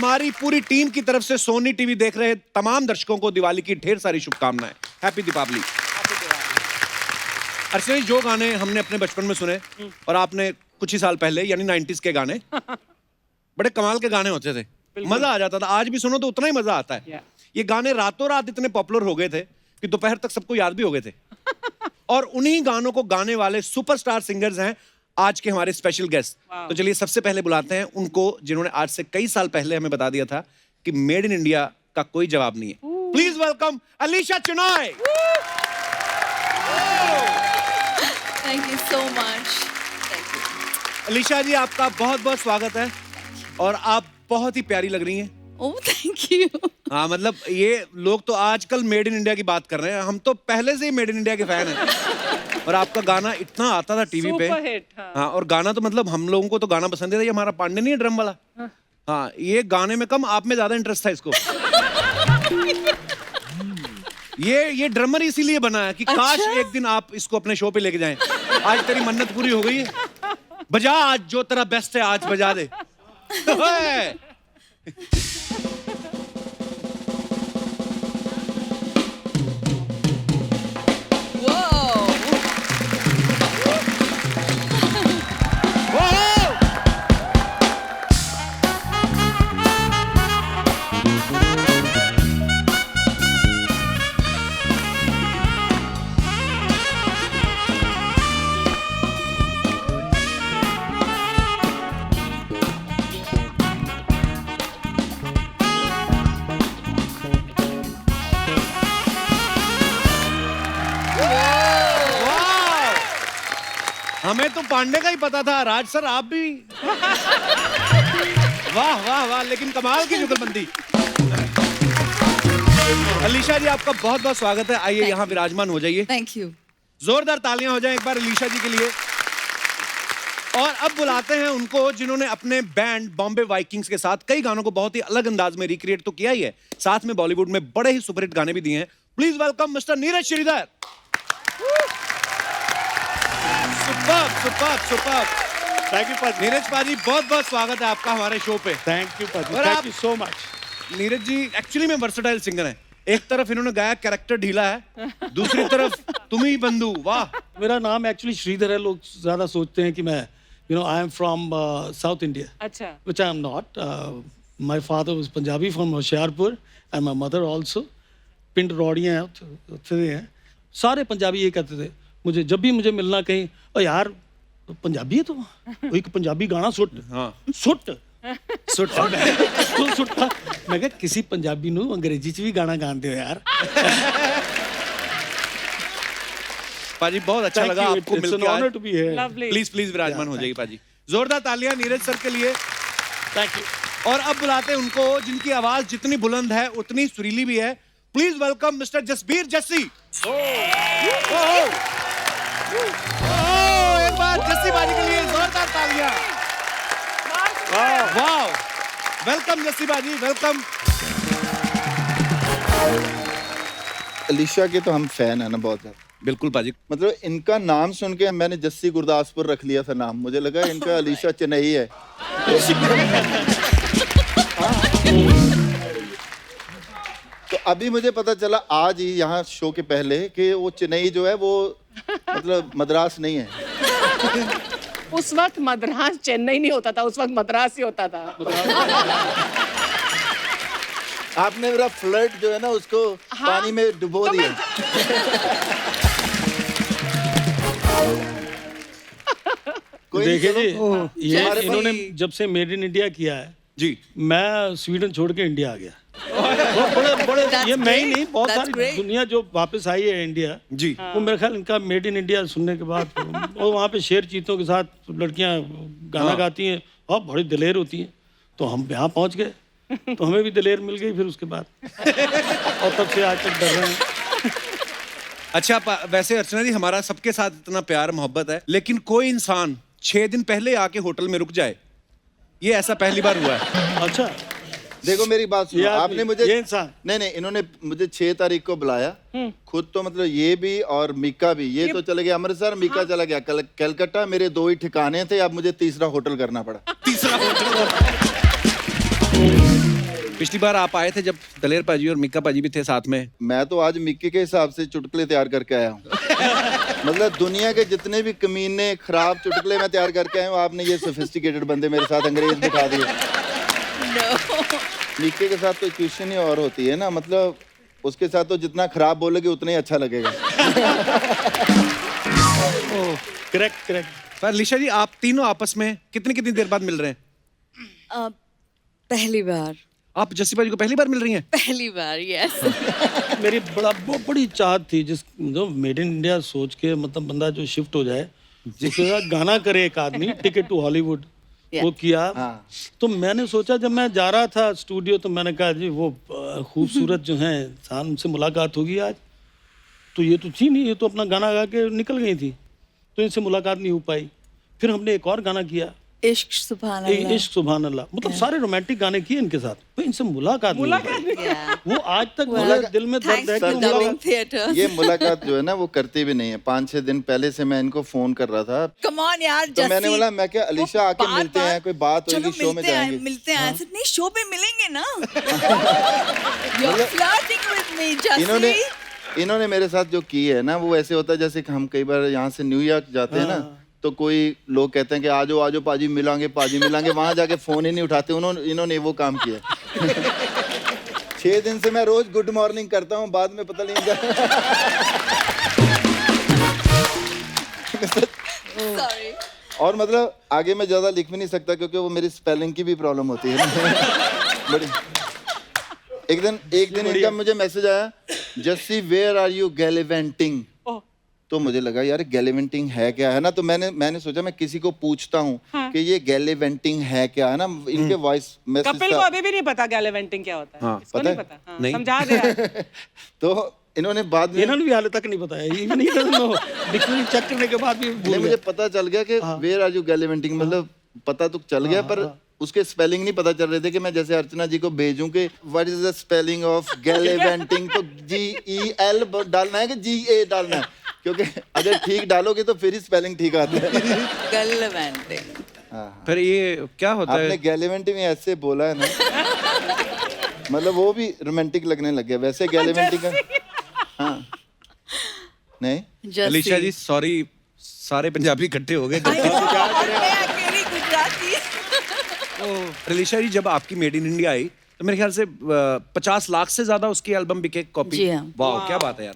हमारी पूरी टीम की तरफ से सोनी टीवी देख रहे तमाम दर्शकों को दिवाली की ढेर सारी शुभकामनाएं। हैप्पी दीपावली। अर्चना जी, जो गाने हमने अपने बचपन में सुने और आपने कुछ ही साल पहले यानी 90s के गाने, बड़े कमाल के गाने होते थे, मजा आ जाता था। आज भी सुनो तो उतना ही मजा आता है। ये गाने रातों रात इतने पॉपुलर हो गए थे कि दोपहर तक सबको याद भी हो गए थे। और उन्हीं गानों को गाने वाले सुपरस्टार सिंगर्स हैं आज के हमारे स्पेशल गेस्ट। तो चलिए सबसे पहले बुलाते हैं उनको जिन्होंने आज से कई साल पहले हमें बता दिया था कि मेड इन इंडिया का कोई जवाब नहीं है। Please welcome Alisha Chinai. Thank you so much. Thank you. Alisha ji, आपका बहुत बहुत स्वागत है और आप बहुत ही प्यारी लग रही हैं। Oh, thank you. हाँ, मतलब ये लोग तो आजकल मेड इन इंडिया की बात कर रहे हैं, हम तो पहले से ही मेड इन इंडिया के फैन हैं। और आपका गाना इतना आता था टीवी पे। हाँ, और गाना तो मतलब हम लोगों को तो गाना पसंद है। ये हमारा पांडे नहीं है ड्रम वाला। हाँ, ये गाने में कम, आप में ज्यादा इंटरेस्ट था इसको। ये ड्रमर इसीलिए बना है कि काश एक दिन आप इसको अपने शो पे लेके जाएं। आज तेरी मन्नत पूरी हो गई है। बजा आज जो तेरा बेस्ट है, आज बजा दे। हमें तो पांडे का ही पता था। राज सर, आप भी वाह वाह वाह, लेकिन कमाल की जुगलबंदी। अलीशा जी, आपका बहुत बहुत स्वागत है। आइए यहाँ विराजमान हो जाइए। Thank you. जोरदार तालियां हो जाएं एक बार अलीशा जी के लिए। और अब बुलाते हैं उनको जिन्होंने अपने बैंड बॉम्बे वाइकिंग्स के साथ कई गानों को बहुत ही अलग अंदाज में रिक्रिएट तो किया ही है, साथ में बॉलीवुड में बड़े ही सुपरहिट गाने भी दिए हैं। Please welcome mister Neeraj Shridhar. Superb. Thank you पाजी। नीरज पाजी, बहुत बहुत स्वागत है आपका हमारे शो पे। थैंक यू पाजी। और thank you so much. Neeraj ji actually में वर्सेटाइल सिंगर हैं। एक तरफ इन्होंने गाया कैरेक्टर ढीला है, दूसरी तरफ तुम ही बंधु। वाह। मेरा नाम एक्चुअली श्रीधर है। लोग ज्यादा सोचते हैं कि मैं I am from south India. अच्छा। Which I am not. My father was Punjabi from Hoshiarpur and my mother also. पिंड रौड़ियां हैं, सारे पंजाबी ये कहते थे मुझे, जब भी मुझे मिलना कहीं, ओ यार पंजाबी है तो वो एक पंजाबी गाना सुट। हाँ। सुट मैं कहा किसी पंजाबी नू अंग्रेजी च भी गाना गाते हो यार। पाजी, बहुत अच्छा लगा आपको मिलकर आज। Lovely. प्लीज विराजमान हो जाइए पाजी। जोरदार तालियां नीरज सर के लिए। Thank you. और अब बुलाते हैं उनको जिनकी आवाज जितनी बुलंद है उतनी सुरीली भी है। Please welcome mister Jasbir Jassi. एक बार जस्सी बाजी के लिए जोरदार तालियां। वाह, वेलकम जस्सी बाजी, वेलकम। अलीशा के तो हम फैन है ना बहुत ज्यादा। बिल्कुल पाजी। मतलब इनका नाम सुन के मैंने जस्सी गुरदासपुर रख लिया था नाम। मुझे लगा इनका अलीशा चेन्नई है। तो अभी मुझे पता चला आज ही यहाँ शो के पहले कि वो चेन्नई जो है वो मतलब मद्रास नहीं है। उस वक्त मद्रास चेन्नई नहीं होता था, उस वक्त मद्रास ही होता था। आपने मेरा फ्लर्ट जो है ना उसको पानी में डुबो दिया। देखिए जी, ये इन्होंने जब से मेड इन इंडिया किया है जी, मैं स्वीडन छोड़ के इंडिया आ गया। बड़े ये मैं ही नहीं, बहुत सारी दुनिया जो वापस आई है इंडिया जी, वो मेरे ख्याल इनका मेड इन इंडिया सुनने के बाद वो वहाँ पे शेर चीतों के साथ लड़कियाँ गाना गाती हैं और बड़ी दिलेर होती हैं। तो हम यहाँ पहुँच गए तो हमें भी दिलेर मिल गई फिर उसके बाद, और तब से आज तक डर रहे हैं। अच्छा, वैसे अर्चना जी हमारा सबके साथ इतना प्यार मोहब्बत है, लेकिन कोई इंसान 6 दिन पहले आके होटल में रुक जाए, ये ऐसा पहली बार हुआ है। अच्छा, देखो मेरी बात सुनो, आपने मुझे ये इंसान नहीं, इन्होंने मुझे 6 तारीख को बुलाया खुद, तो मतलब ये भी और मीका भी, ये तो चले गए अमृतसर, मीका चला गया कलकत्ता। मेरे 2 ही ठिकाने थे, अब मुझे तीसरा होटल करना पड़ा। तीसरा होटल पिछली बार आप आए थे जब दलेर पाजी और मिक्का पाजी भी थे साथ में। मैं तो आज मिक्की के हिसाब से चुटकुले तैयार करके आया हूँ। मतलब दुनिया के जितने भी कमीने खराब चुटकुले मैं तैयार करके आया हूँ, आपने ये सोफिस्टिकेटेड बंदे मेरे साथ अंग्रेज बिठा दिए। मिक्की के साथ तो क्वेश्चन ही और होती है ना, मतलब उसके साथ तो जितना खराब बोलोगे उतना ही अच्छा लगेगा। Correct correct. पर अलीशा जी आप तीनों आपस में कितनी कितनी देर बाद मिल रहे हैं? पहली बार आप जस्सी पाजी को पहली बार मिल रही हैं? पहली बार यस मेरी बड़ी चाहत थी जिस जो मेड इन इंडिया सोच के मतलब बंदा जो शिफ्ट हो जाए उसके साथ गाना करे एक आदमी, टिकट टू हॉलीवुड वो किया। तो मैंने सोचा जब मैं जा रहा था स्टूडियो तो मैंने कहा जी वो खूबसूरत जो हैं इंसान उनसे मुलाकात होगी आज, तो ये तो थी नहीं, ये तो अपना गाना गा के निकल गई थी, तो इनसे मुलाकात नहीं हो पाई। फिर हमने एक और गाना किया इश्क सुभान अल्लाह। इश्क सुभान अल्लाह, मतलब सारे रोमांटिक गाने किए इनके साथ, तो इनसे मुलाकात नहीं हो पाई। वो आज तक मेरे दिल में दर्द है कि वो मुलाकात थिएटर ये मुलाकात जो है ना वो करते भी नहीं है। 5-6 दिन पहले से मैं इनको फोन कर रहा था, कम ऑन यार तो मैंने बोला मैं क्या अलीशा आके मिलते हैं, कोई बात होगी शो में जाएंगे। मिलते हैं ऐसे नहीं, शो पे मिलेंगे ना। You're flirting with me, इन्होंने Jassi. इन्होंने मेरे साथ जो की है ना वो ऐसे होता है जैसे कि हम कई बार यहाँ से न्यूयॉर्क जाते हैं ना, तो कोई लोग कहते हैं कि आजो आजो पाजी मिलांगे वहां जाके फोन ही नहीं उठाते। इन्होंने वो काम किया। 6 दिन से मैं रोज गुड मॉर्निंग करता हूँ, बाद में पता नहीं Sorry. और मतलब आगे मैं ज्यादा लिख भी नहीं सकता क्योंकि वो मेरी स्पेलिंग की भी प्रॉब्लम होती है ना। बड़ी एक दिन इनका मुझे मैसेज आया, जस्सी वेयर आर यू गैलिवेंटिंग। तो मुझे लगा यार गैलिवेंटिंग है क्या, है ना। तो मैंने सोचा मैं किसी को पूछता हूँ कि ये गैलिवेंटिंग है क्या, है ना। इनके वॉइस मैसेज कपिल को अभी भी नहीं पता गैलिवेंटिंग क्या होता है। हाँ, इसको पता नहीं है? पता। हाँ, नहीं। समझा दे यार। तो इन्होंने बाद में इन्होंने भी हाल तक नहीं बताया, even he doesn't know, dictionary check करने के बाद भी भूल नहीं, गए। मुझे पता चल गया कि वेयर आर यू गैलिवेंटिंग, मतलब पता तो चल गया पर उसके स्पेलिंग नहीं पता चल रहे थे कि मैं जैसे अर्चना जी को भेजूं कि what is the spelling of gallivanting, तो GEL डालना है कि GA डालना है, क्योंकि अगर ठीक डालोगे तो फिर ही स्पेलिंग ठीक आता है। Gallivanting. फिर ये क्या होता आपने है? गैलिवेंटिंग में ऐसे बोला है ना, मतलब वो भी रोमांटिक लगने लग गया वैसे गैलिवेंटिंग का। हाँ नहीं अलीशा जी सॉरी, सारे पंजाबी इकट्ठे हो गए। मैं अकेली गुजराती। अलीशा जी जब आपकी मेड इन इंडिया आई तो मेरे ख्याल से 50 लाख से ज्यादा उसकी एल्बम बिके कॉपी। जी हाँ। वाह क्या बात है यार।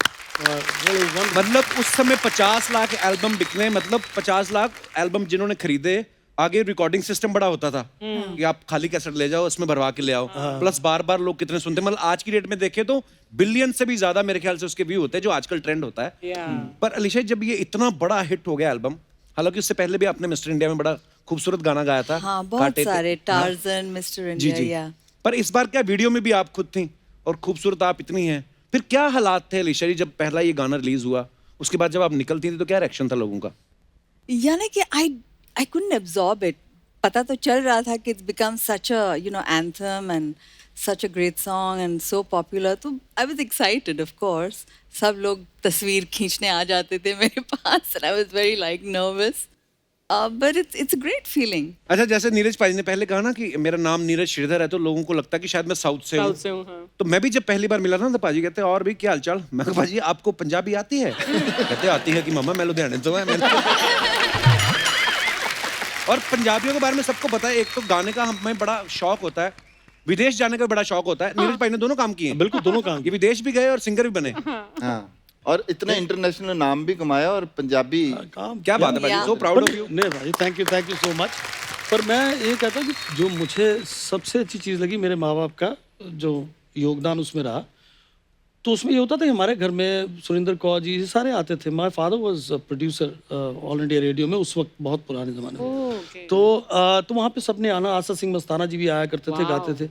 मतलब उस समय 50 लाख एल्बम बिकने, मतलब 50 लाख एल्बम जिन्होंने खरीदे, आगे रिकॉर्डिंग सिस्टम बड़ा होता था कि आप खाली कैसेट ले जाओ उसमें भरवा के ले आओ, प्लस बार बार लोग कितने सुनते हैं। मतलब आज की डेट में देखें तो बिलियन से भी ज्यादा मेरे ख्याल से उसके व्यू होते हैं, जो आजकल ट्रेंड होता है। पर अलीशा जब ये इतना बड़ा हिट हो गया एल्बम, हालांकि उससे पहले भी आपने मिस्टर इंडिया में बड़ा खूबसूरत गाना गाया था। हाँ बहुत कांटे पे। सारे, टार्जन, मिस्टर जी इंडिया जी। या पर इस बार क्या वीडियो में भी आप खुद थी और खूबसूरत आप इतनी हैं, फिर क्या हालात थे अलीशा जी जब पहला ये गाना रिलीज हुआ, उसके बाद जब आप निकलती थी तो क्या रिएक्शन था लोगों का? यानी कि आई कुडंट एब्जॉर्ब इट। पता तो चल रहा था कि it's become such a anthem and such a great song and so popular, तो I was excited of course. सब लोग तस्वीर खींचने आ जाते थे मेरे पास and I was very like nervous, but it's a great feeling. अच्छा, जैसे नीरज पाजी ने पहले कहा ना कि मेरा नाम नीरज श्रीधर है, तो लोगों को लगता है कि शायद मैं साउथ से हूँ। हाँ। तो मैं भी जब पहली बार मिला था तो पाजी कहते और भी क्या हालचाल, मैं कहा पाजी आपको पंजाबी आती है? कहते आती है कि मामा मैं लुधियाने से हूं। और पंजाबियों के बारे में सबको पता है, एक तो गाने का हमें बड़ा शौक होता है, विदेश जाने का बड़ा शौक होता है। नीरज पाजी ने दोनों काम किए हैं। बिल्कुल दोनों काम ये विदेश भी गए और सिंगर भी बने। हाँ, और इतना इंटरनेशनल नाम भी कमाया और पंजाबी। काम क्या बात है पाजी, सो प्राउड ऑफ यू। नहीं भाई, थैंक यू सो मच। पर मैं ये कहता हूँ कि जो मुझे सबसे अच्छी चीज़ लगी मेरे माँ बाप का जो योगदान उसमें रहा, तो उसमें ये होता था कि हमारे घर में सुरेंद्र कौर जी ये सारे आते थे। My father was producer all India radio में उस वक्त, बहुत पुराने ज़माने में। तो वहाँ पे सबने आना, आशा सिंह मस्ताना जी भी आया करते थे, गाते थे।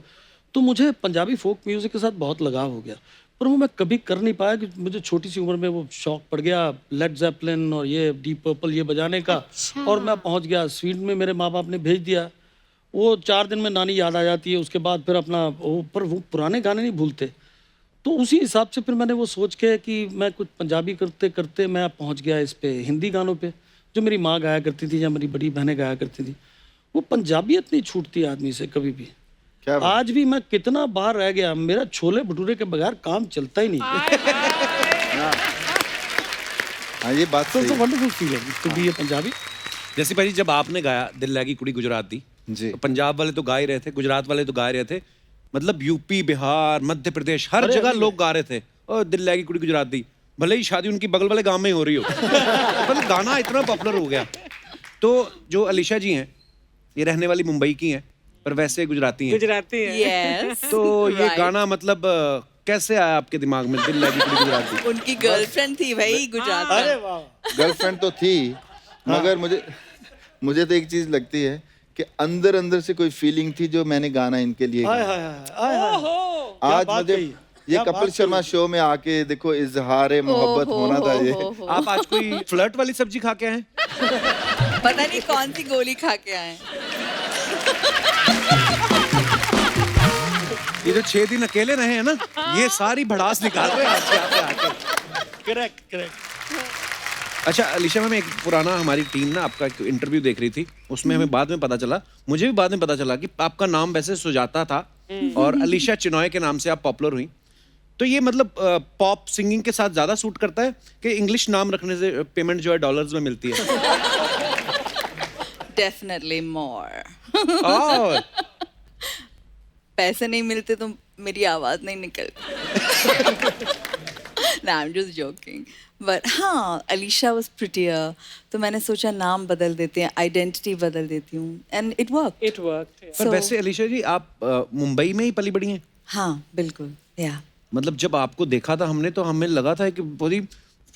तो मुझे पंजाबी फोक म्यूज़िक के साथ बहुत लगाव हो गया, पर वो मैं कभी कर नहीं पाया कि मुझे छोटी सी उम्र में वो शौक पड़ गया लेड ज़ेपलिन और ये डीप पर्पल ये बजाने का। और मैं पहुंच गया स्वीडन में, मेरे माँ बाप ने भेज दिया। वो 4 दिन में नानी याद आ जाती है, उसके बाद फिर अपना पर वो पुराने गाने नहीं भूलते। तो उसी हिसाब से फिर मैंने वो सोच के कि मैं कुछ पंजाबी करते करते मैं पहुंच गया इस पे हिंदी गानों पे, जो मेरी माँ गाया करती थी या मेरी बड़ी बहनें गाया करती थी। वो पंजाबियत नहीं छूटती आदमी से कभी भी। क्या बात? आज भी मैं कितना बार रह गया, मेरा छोले भटूरे के बगैर काम चलता ही नहीं। हाँ ये बात So सही it's a है। wonderful feeling to be a Punjabi. जैसे भाई जब आपने गाया दिल लगी कुड़ी गुजरात दी, जी। तो पंजाब वाले तो गा ही रहे थे, गुजरात वाले तो गा ही रहे थे, मतलब यूपी, बिहार, मध्य प्रदेश, हर जगह लोग गा रहे थे और दिल लगी कुड़ी गुजरात दी, भले ही शादी उनकी बगल वाले गांव में ही हो रही हो, मतलब गाना इतना पॉपुलर हो गया। तो जो अलीशा जी हैं, ये रहने वाली मुंबई की हैं, पर वैसे गुजराती हैं। गुजराती है। Yes. तो ये right. गाना मतलब कैसे आया आपके दिमाग में, दिल लगी कुड़ी गुजरात दी? उनकी गर्लफ्रेंड थी भाई गुजरात में। अरे वाह। गर्लफ्रेंड तो थी, मगर मुझे तो एक चीज लगती है कि अंदर अंदर से कोई फीलिंग थी जो मैंने गाना इनके लिए हाय गाया। हाय हाय हाय हाय। आज बात मुझे कही, ये क्या कपिल बात शर्मा शो में आके देखो इजहार मोहब्बत होना था ये। आप आज कोई फ्लर्ट वाली सब्जी खा के आए? पता नहीं कौन सी गोली खा के आए। ये जो 6 दिन अकेले रहे हैं ना, ये सारी भड़ास निकाल रहे हैं आपसे आके। Correct correct. अच्छा अलीशा मैम, एक पुराना हमारी टीम ना आपका एक इंटरव्यू देख रही थी, उसमें हमें बाद में पता चला, मुझे भी बाद में पता चला कि आपका नाम वैसे सुजाता था और अलीशा चिनॉय के नाम से आप पॉपुलर हुई। तो ये मतलब पॉप सिंगिंग के साथ ज्यादा सूट करता है कि इंग्लिश नाम रखने से पेमेंट जो है डॉलर्स में मिलती है? Definitely more. और पैसे नहीं मिलते तो मेरी आवाज नहीं निकलती। No, I'm just joking. But हाँ, अलीशा was prettier, तो मैंने सोचा नाम बदल देते हैं, आइडेंटिटी बदल देती हूँ, and it worked. It worked. पर So- वैसे अलीशा जी आप मुंबई में ही पली बड़ी हैं? हाँ बिल्कुल, yeah. मतलब जब आपको देखा था हमने, तो हमें लगा था कि पूरी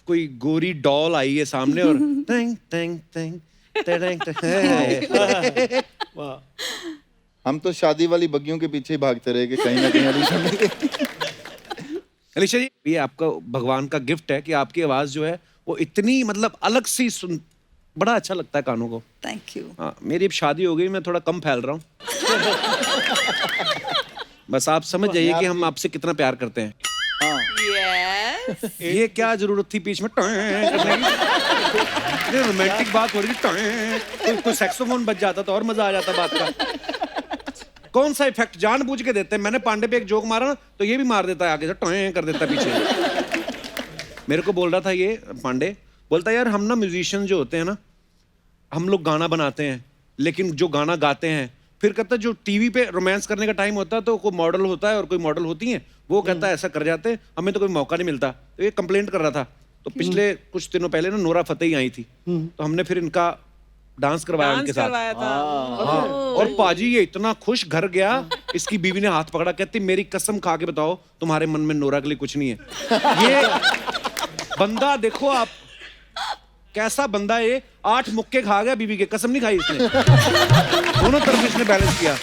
कोई गोरी डॉल आई है सामने और tang tang tang tang tang. वाह। हम तो शादी वाली बग्गियों के पीछे ही भागते रहे कि कहीं ना कहीं अलीशा मिल गई। अलीशा जी, ये आपका भगवान का गिफ्ट है कि आपकी आवाज जो है वो इतनी मतलब अलग सी सुन, बड़ा अच्छा लगता है कानों को। Thank you. हाँ, मेरी अब शादी हो गई, मैं थोड़ा कम फैल रहा हूँ। बस आप समझ जाइए कि हम आपसे कितना प्यार करते हैं। हाँ Yes. ये क्या जरूरत थी बीच में टॉय करने की? ये रोमांटिक बात हो रही थी, टॉय। कोई सैक्सोफोन बज जाता तो और मजा आ जाता बात का। कौन सा इफेक्ट जानबूझ के देते हैं? मैंने पांडे पे एक जोक मारा ना, तो ये भी मार देता है आगे से, टॉय कर देता है पीछे। मेरे को बोल रहा था ये पांडे, बोलता यार हम ना म्यूजिशियन जो होते हैं ना, हम लोग गाना बनाते हैं, लेकिन जो गाना गाते हैं फिर कहता है जो टीवी पे रोमांस करने का टाइम होता है तो कोई मॉडल होता है और कोई मॉडल होती है, वो कहता है ऐसा कर जाते हैं, हमें तो कोई मौका नहीं मिलता। तो ये कंप्लेंट कर रहा था। तो पिछले कुछ दिनों पहले ना नोरा फतेही आई थी, तो हमने फिर इनका डांस करवाया उनके डांस साथ। करवाया था। हाँ, और पाजी ये इतना खुश घर गया, इसकी बीवी ने हाथ पकड़ा, कहती मेरी कसम खा के बताओ तुम्हारे मन में नोरा के लिए कुछ नहीं है। ये बंदा देखो आप, कैसा बंदा है ये, 8 मुक्के खा गया बीवी के, कसम नहीं खाई इसने। दोनों तरफ इसने बैलेंस किया।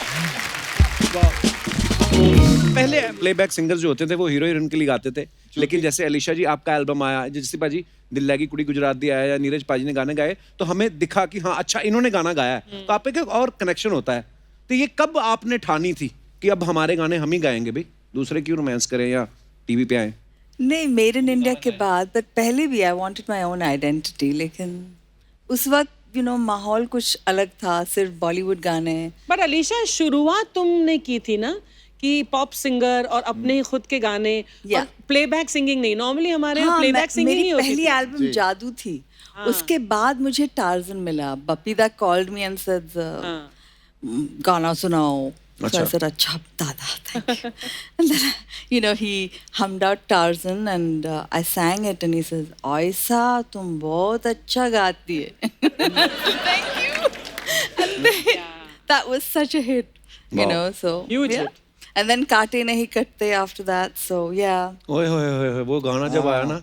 पहले प्लेबैक सिंगर जो होते थे वो हीरो हीरोइन के लिए गाते थे, लेकिन जैसे अलीशा जी आपका एल्बम आया, जैसे पाजी दिल लगी कुड़ी गुजरात दी आया या नीरज पाजी ने गाने गाए, तो हमें दिखा कि हाँ अच्छा इन्होंने गाना गाया है, तो आप एक और कनेक्शन होता है। तो ये कब आपने ठानी थी कि अब हमारे गाने हम ही गाएंगे भाई, दूसरे क्यों रोमांस करें या टीवी पे आए? नहीं, मेड इन इंडिया के बाद, बट पहले भी I wanted my own identity, लेकिन उस वक्त माहौल कुछ अलग था, सिर्फ बॉलीवुड गाने। पर अलीशा, शुरुआत तुमने की थी ना कि पॉप सिंगर और अपने खुद के गाने, Yeah. और प्लेबैक सिंगिंग नहीं। नॉर्मली हमारे यहाँ हाँ, प्लेबैक सिंगिंग मेरी ही होती पहली थी। एल्बम जादू थी। उसके बाद मुझे टार्जन मिला, Bappida called me and said गाना सुनाओ। So I said, अच्छा दादा, thank you. And then, he hummed out Tarzan and I sang it and he says, Aisa, तुम बहुत अच्छा गाती है. Thank you. And then, that was such a hit, so. Huge yeah. hit. And then काटे नहीं कटते after that, so yeah. ओए होए होए, वो गाना जब आया ना,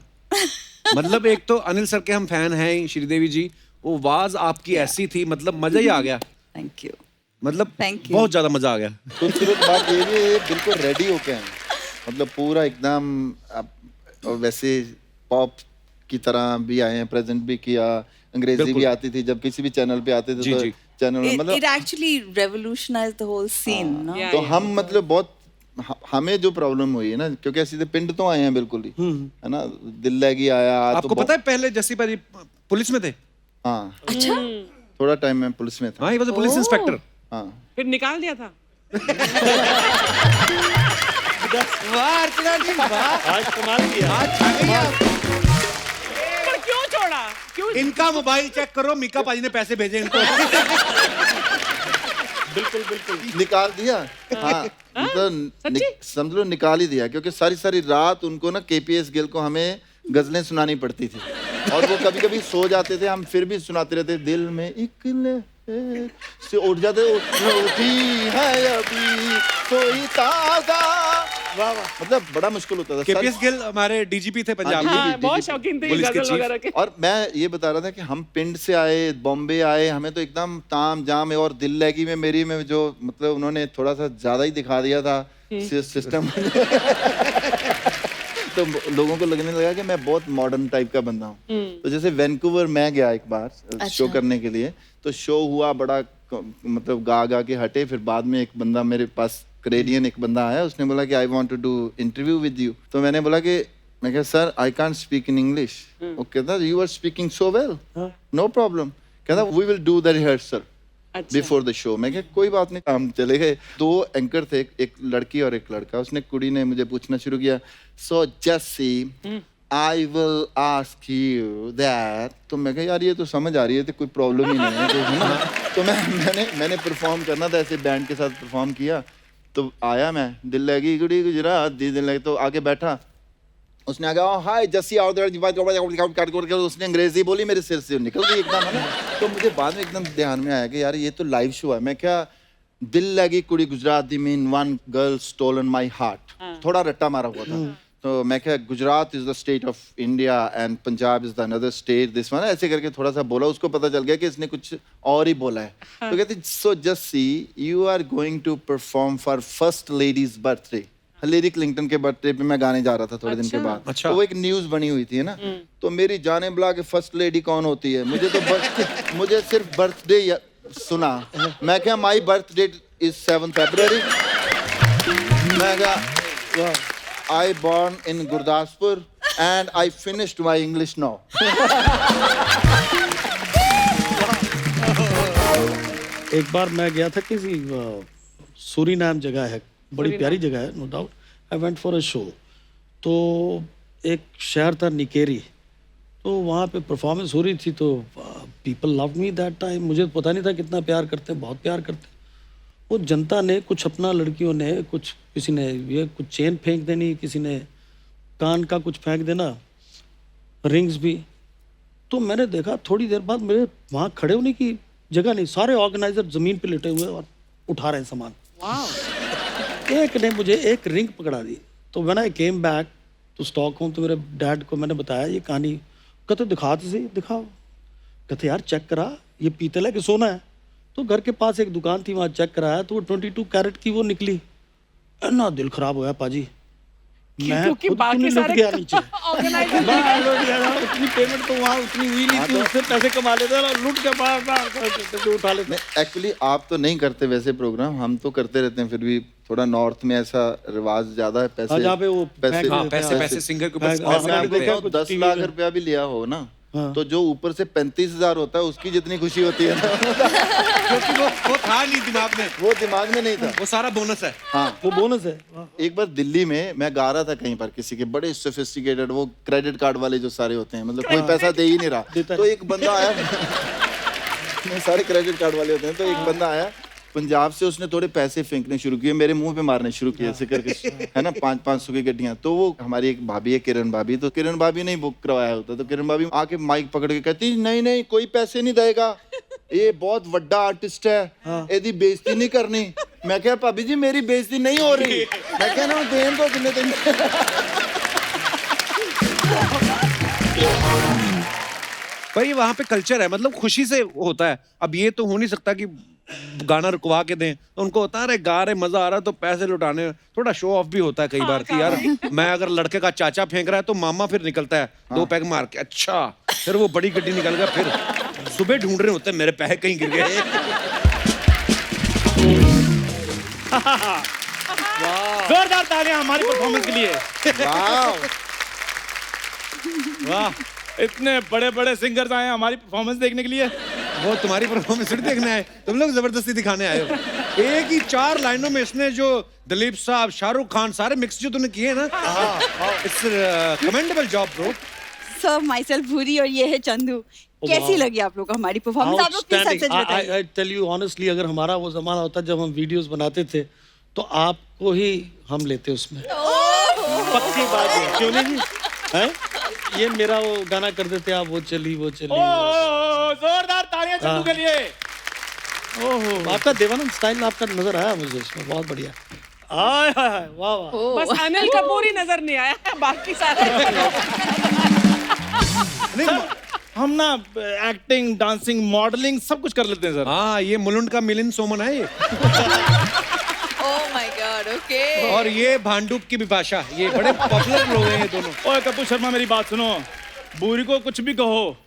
मतलब एक तो अनिल सर के हम फैन हैं ही, श्रीदेवी जी, वो आवाज आपकी ऐसी थी, मतलब मजा ही आ गया। Thank you. मतलब Thank you. बहुत ज्यादा मजा आ गया। खूबसूरत बात ये भी है, बिल्कुल रेडी होके आए, मतलब पूरा एकदम और वैसे पॉप की तरह भी आए हैं, प्रेजेंट भी किया, अंग्रेजी भी आती थी, जब किसी भी चैनल पे आते थे जी, तो जी। चैनल में It मतलब actually revolutionized the whole scene, no? Yeah. तो हम मतलब बहुत हमें जो प्रॉब्लम हुई है ना, क्योंकि ऐसे तो पिंड तो आए हैं बिल्कुल ही, है ना, दिल लगी आया तो आपको पता है पहले जैसी पाजी पुलिस में थे? हाँ अच्छा? थोड़ा टाइम में पुलिस में था। हाँ, ये पुलिस इंस्पेक्टर। हाँ फिर निकाल दिया था। वाह अर्चना जी, वाह, आज कमाल किया। आज छा गई आप। पर क्यों छोड़ा? क्यों? इनका मोबाइल चेक करो, मीका पाजी ने पैसे भेजे इनको। बिल्कुल बिल्कुल। निकाल दिया। हाँ, समझ लो निकाल ही दिया, क्योंकि सारी सारी रात उनको ना KPS गिल को हमें गजलें सुनानी पड़ती थी, और वो कभी कभी सो जाते थे, हम फिर भी सुनाते रहते। दिल में एक लहर से उठ जाते, उठी है अभी कोई ताजा। वाह वाह, मतलब बड़ा मुश्किल होता था। KPS गिल हमारे DGP थे पंजाब हाँ, में। हाँ, बहुत शौकीन थे ये पुलिस के गजल चीफ। वगैरह के। और मैं ये बता रहा था कि हम पिंड से आए, बॉम्बे आए, हमें तो एकदम ताम जाम है, और दिल लगी में मेरी में जो मतलब उन्होंने थोड़ा सा ज्यादा ही दिखा दिया था सिस्टम। तो लोगों को लगने लगा कि मैं बहुत मॉडर्न टाइप का बंदा हूँ। तो जैसे वैंकूवर मैं गया एक बार शो करने के लिए, तो शो हुआ बड़ा, मतलब गा गा के हटे। फिर बाद में एक बंदा मेरे पास, कनेडियन एक बंदा आया, उसने बोला कि I want to do interview with you. तो मैंने बोला कि, मैं कहा sir I can't speak in English. वो कहता you are speaking so well, no problem. कहता we will do the rehearsal before the show. मैं कहा कोई बात नहीं। हम चले गए। 2 एंकर थे, एक लड़की और एक लड़का। उसने कुड़ी ने मुझे पूछना शुरू किया, so Jassi I will ask you that. तो मैं कहा यार ये तो समझ आ रही है, तो कोई प्रॉब्लम ही नहीं है, तो ना। तो मैंने परफॉर्म करना था, ऐसे बैंड के साथ परफॉर्म किया। तो आया मैं, दिल लगी कुड़ी गुजरात दी, दिल लगी, तो आगे बैठा। उसने आगे हाय जस्सी आउट देयर, उसने अंग्रेजी बोली, मेरे सिर से निकल गई एकदम, है ना। तो मुझे बाद में एकदम ध्यान में आया कि यार ये तो लाइव शो है। मैं क्या, दिल लगी कुड़ी गुजरात दी mean one girl stolen my heart, थोड़ा रट्टा मारा हुआ था। तो मैं क्या, Gujarat is the state of India and Punjab is the another state, this one, ऐसे करके थोड़ा सा बोला। उसको पता चल गया कि इसने कुछ और ही बोला है। तो कहती so Jassi you are going to perform for first lady's birthday. Hillary Clinton के बर्थडे पे मैं गाने जा रहा था थोड़े दिन के बाद। अच्छा। तो वो एक न्यूज बनी हुई थी, है ना। तो मेरी जाने बुला के फर्स्ट लेडी कौन होती है, मुझे तो मुझे सिर्फ बर्थडे सुना। मैं क्या, my birth date is 7 February। मैं क्या, I born in Gurdaspur and I finished my English now. एक बार मैं गया था किसी सूरीनाम जगह है, बड़ी प्यारी जगह है, no doubt. I went for a show. तो एक शहर था निकेरी, तो वहाँ पे परफॉर्मेंस हो रही थी। तो people love me that time. मुझे पता नहीं था कितना प्यार करते हैं, बहुत प्यार करते हैं। वो जनता ने कुछ अपना, लड़कियों ने कुछ, किसी ने ये कुछ चेन फेंक देनी, किसी ने कान का कुछ फेंक देना, रिंग्स भी। तो मैंने देखा थोड़ी देर बाद मेरे वहाँ खड़े होने की जगह नहीं, सारे ऑर्गेनाइजर जमीन पे लेटे हुए और उठा रहे हैं सामान। एक ने मुझे एक रिंग पकड़ा दी। तो when I came back to Stockholm, तो मेरे डैड को मैंने बताया ये कहानी। कहते दिखाते सही, दिखाओ। कहते यार चेक करा, ये पीतल है कि सोना है। तो घर के पास एक दुकान थी, वहाँ चेक कराया, तो वो 22 कैरेट की वो निकली। ना दिल खराब हो गया पाजी, मैं क्योंकि खुद बाकी नहीं लुट सारे गया नीचे। ऑर्गेनाइजर मैं लुट गया ना, उतनी पेमेंट तो वहाँ उतनी हुई नहीं थी, उससे पैसे कमा लेते ना, लुट के बाहर उठा लेते। एक्चुअली आप तो नहीं करते वैसे प्रोग्राम, हम तो करते रहते हैं। फिर भी थोड़ा नॉर्थ में ऐसा रिवाज ज्यादा है। पैसे जहाँ पे वो पैसे हाँ, पैसे सिंगर के ऊपर पैसे- और मैं हाँ, आपको देखा कहूँ, कुछ 10 TV लाख में। रुपया भी लिया हो ना, हाँ। तो जो ऊपर से 35,000 होता है उसकी जितनी खुशी होती है ना, क्योंकि वो था नहीं दिमाग में, वो दिमाग में नहीं था। वो सारा बोनस है। हाँ, वो बोनस है। वाह। एक बार दिल्ली में मैं गा रहा था कहीं पर, किसी के बड़े सोफिस्टिकेटेड, वो क्रेडिट कार्ड वाले जो सारे होते हैं, मतलब कोई पैसा दे ही नहीं रहा। देता तो एक बंदा आया, सारे क्रेडिट कार्ड वाले होते हैं। तो एक बंदा आया पंजाब से, उसने थोड़े पैसे फेंकने शुरू किए, मेरे मुंह पे मारने शुरू किए ऐसे करके, है ना, 500 की गड्डियां। तो वो हमारी एक भाभी है किरण भाभी, तो किरण भाभी ने ही बुक करवाया होता। तो किरण भाभी आके माइक पकड़ के कहती नहीं नहीं कोई पैसे नहीं देगा, ये बहुत बड़ा आर्टिस्ट है, एदी बेइज्जती नहीं करनी। मैं क्या भाभी जी मेरी बेइज्जती नहीं हो रही, मैं क्या ना देन तो कितने दिन। भाई वहाँ पे कल्चर है, मतलब खुशी से होता है। अब ये तो हो नहीं सकता कि गाना रुकवा के दें, तो उनको होता है अरे गा रहे मजा आ रहा है तो पैसे लुटाने। थोड़ा शो ऑफ भी होता है कई बार कि यार मैं अगर लड़के का चाचा फेंक रहा है तो मामा फिर निकलता है 2 पैग मार के, अच्छा फिर वो बड़ी गड्डी निकल गया, फिर सुबह ढूंढ रहे होते हैं मेरे पैसे कहीं गिर गए। जोरदार तालियां हमारी परफॉर्मेंस के लिए। वाह, इतने बड़े बड़े सिंगर्स आए हैं हमारी परफॉर्मेंस देखने के लिए। वो तुम्हारी परफॉर्मेंस देखने आए, तुम लोग जबरदस्ती दिखाने आए हो। एक ही 4 लाइनों में इसने जो दिलीप साहब, शाहरुख खान सारे मिक्स जो तूने किए हैं ना, it's commendable job bro. Sir my self भूरी और ये है चंदू। कैसी लगी आप लोग को हमारी परफॉर्मेंस? आप लोग प्लीज सच बताइए। आई टेल यू ऑनेस्टली, अगर हमारा वो जमाना होता जब हम वीडियोस बनाते थे तो आपको ही हम लेते उसमें। पक्की बात है, क्यों नहीं जी? हैं? ये मेरा वो गाना करते थे आप, वो चली वो चली। जोरदार तालियां चंदू के लिए। ओहो, आपका देवानंद स्टाइल आपका नजर आया मुझे इसमें, बहुत बढ़िया। हाय हाय हाय, वाह वाह। बस अनिल कपूर ही नजर नहीं आया, बाकी सारे हम ना एक्टिंग, डांसिंग, मॉडलिंग सब कुछ कर लेते हैं सर। हाँ, ये मुलुंड का मिलिंद सोमन है ये। Oh my God, okay. और ये भांडुप की बिपाशा, ये बड़े पॉपुलर लोग हैं ये दोनों। ओए कपूर शर्मा, मेरी बात सुनो। बूरी को कुछ भी कहो,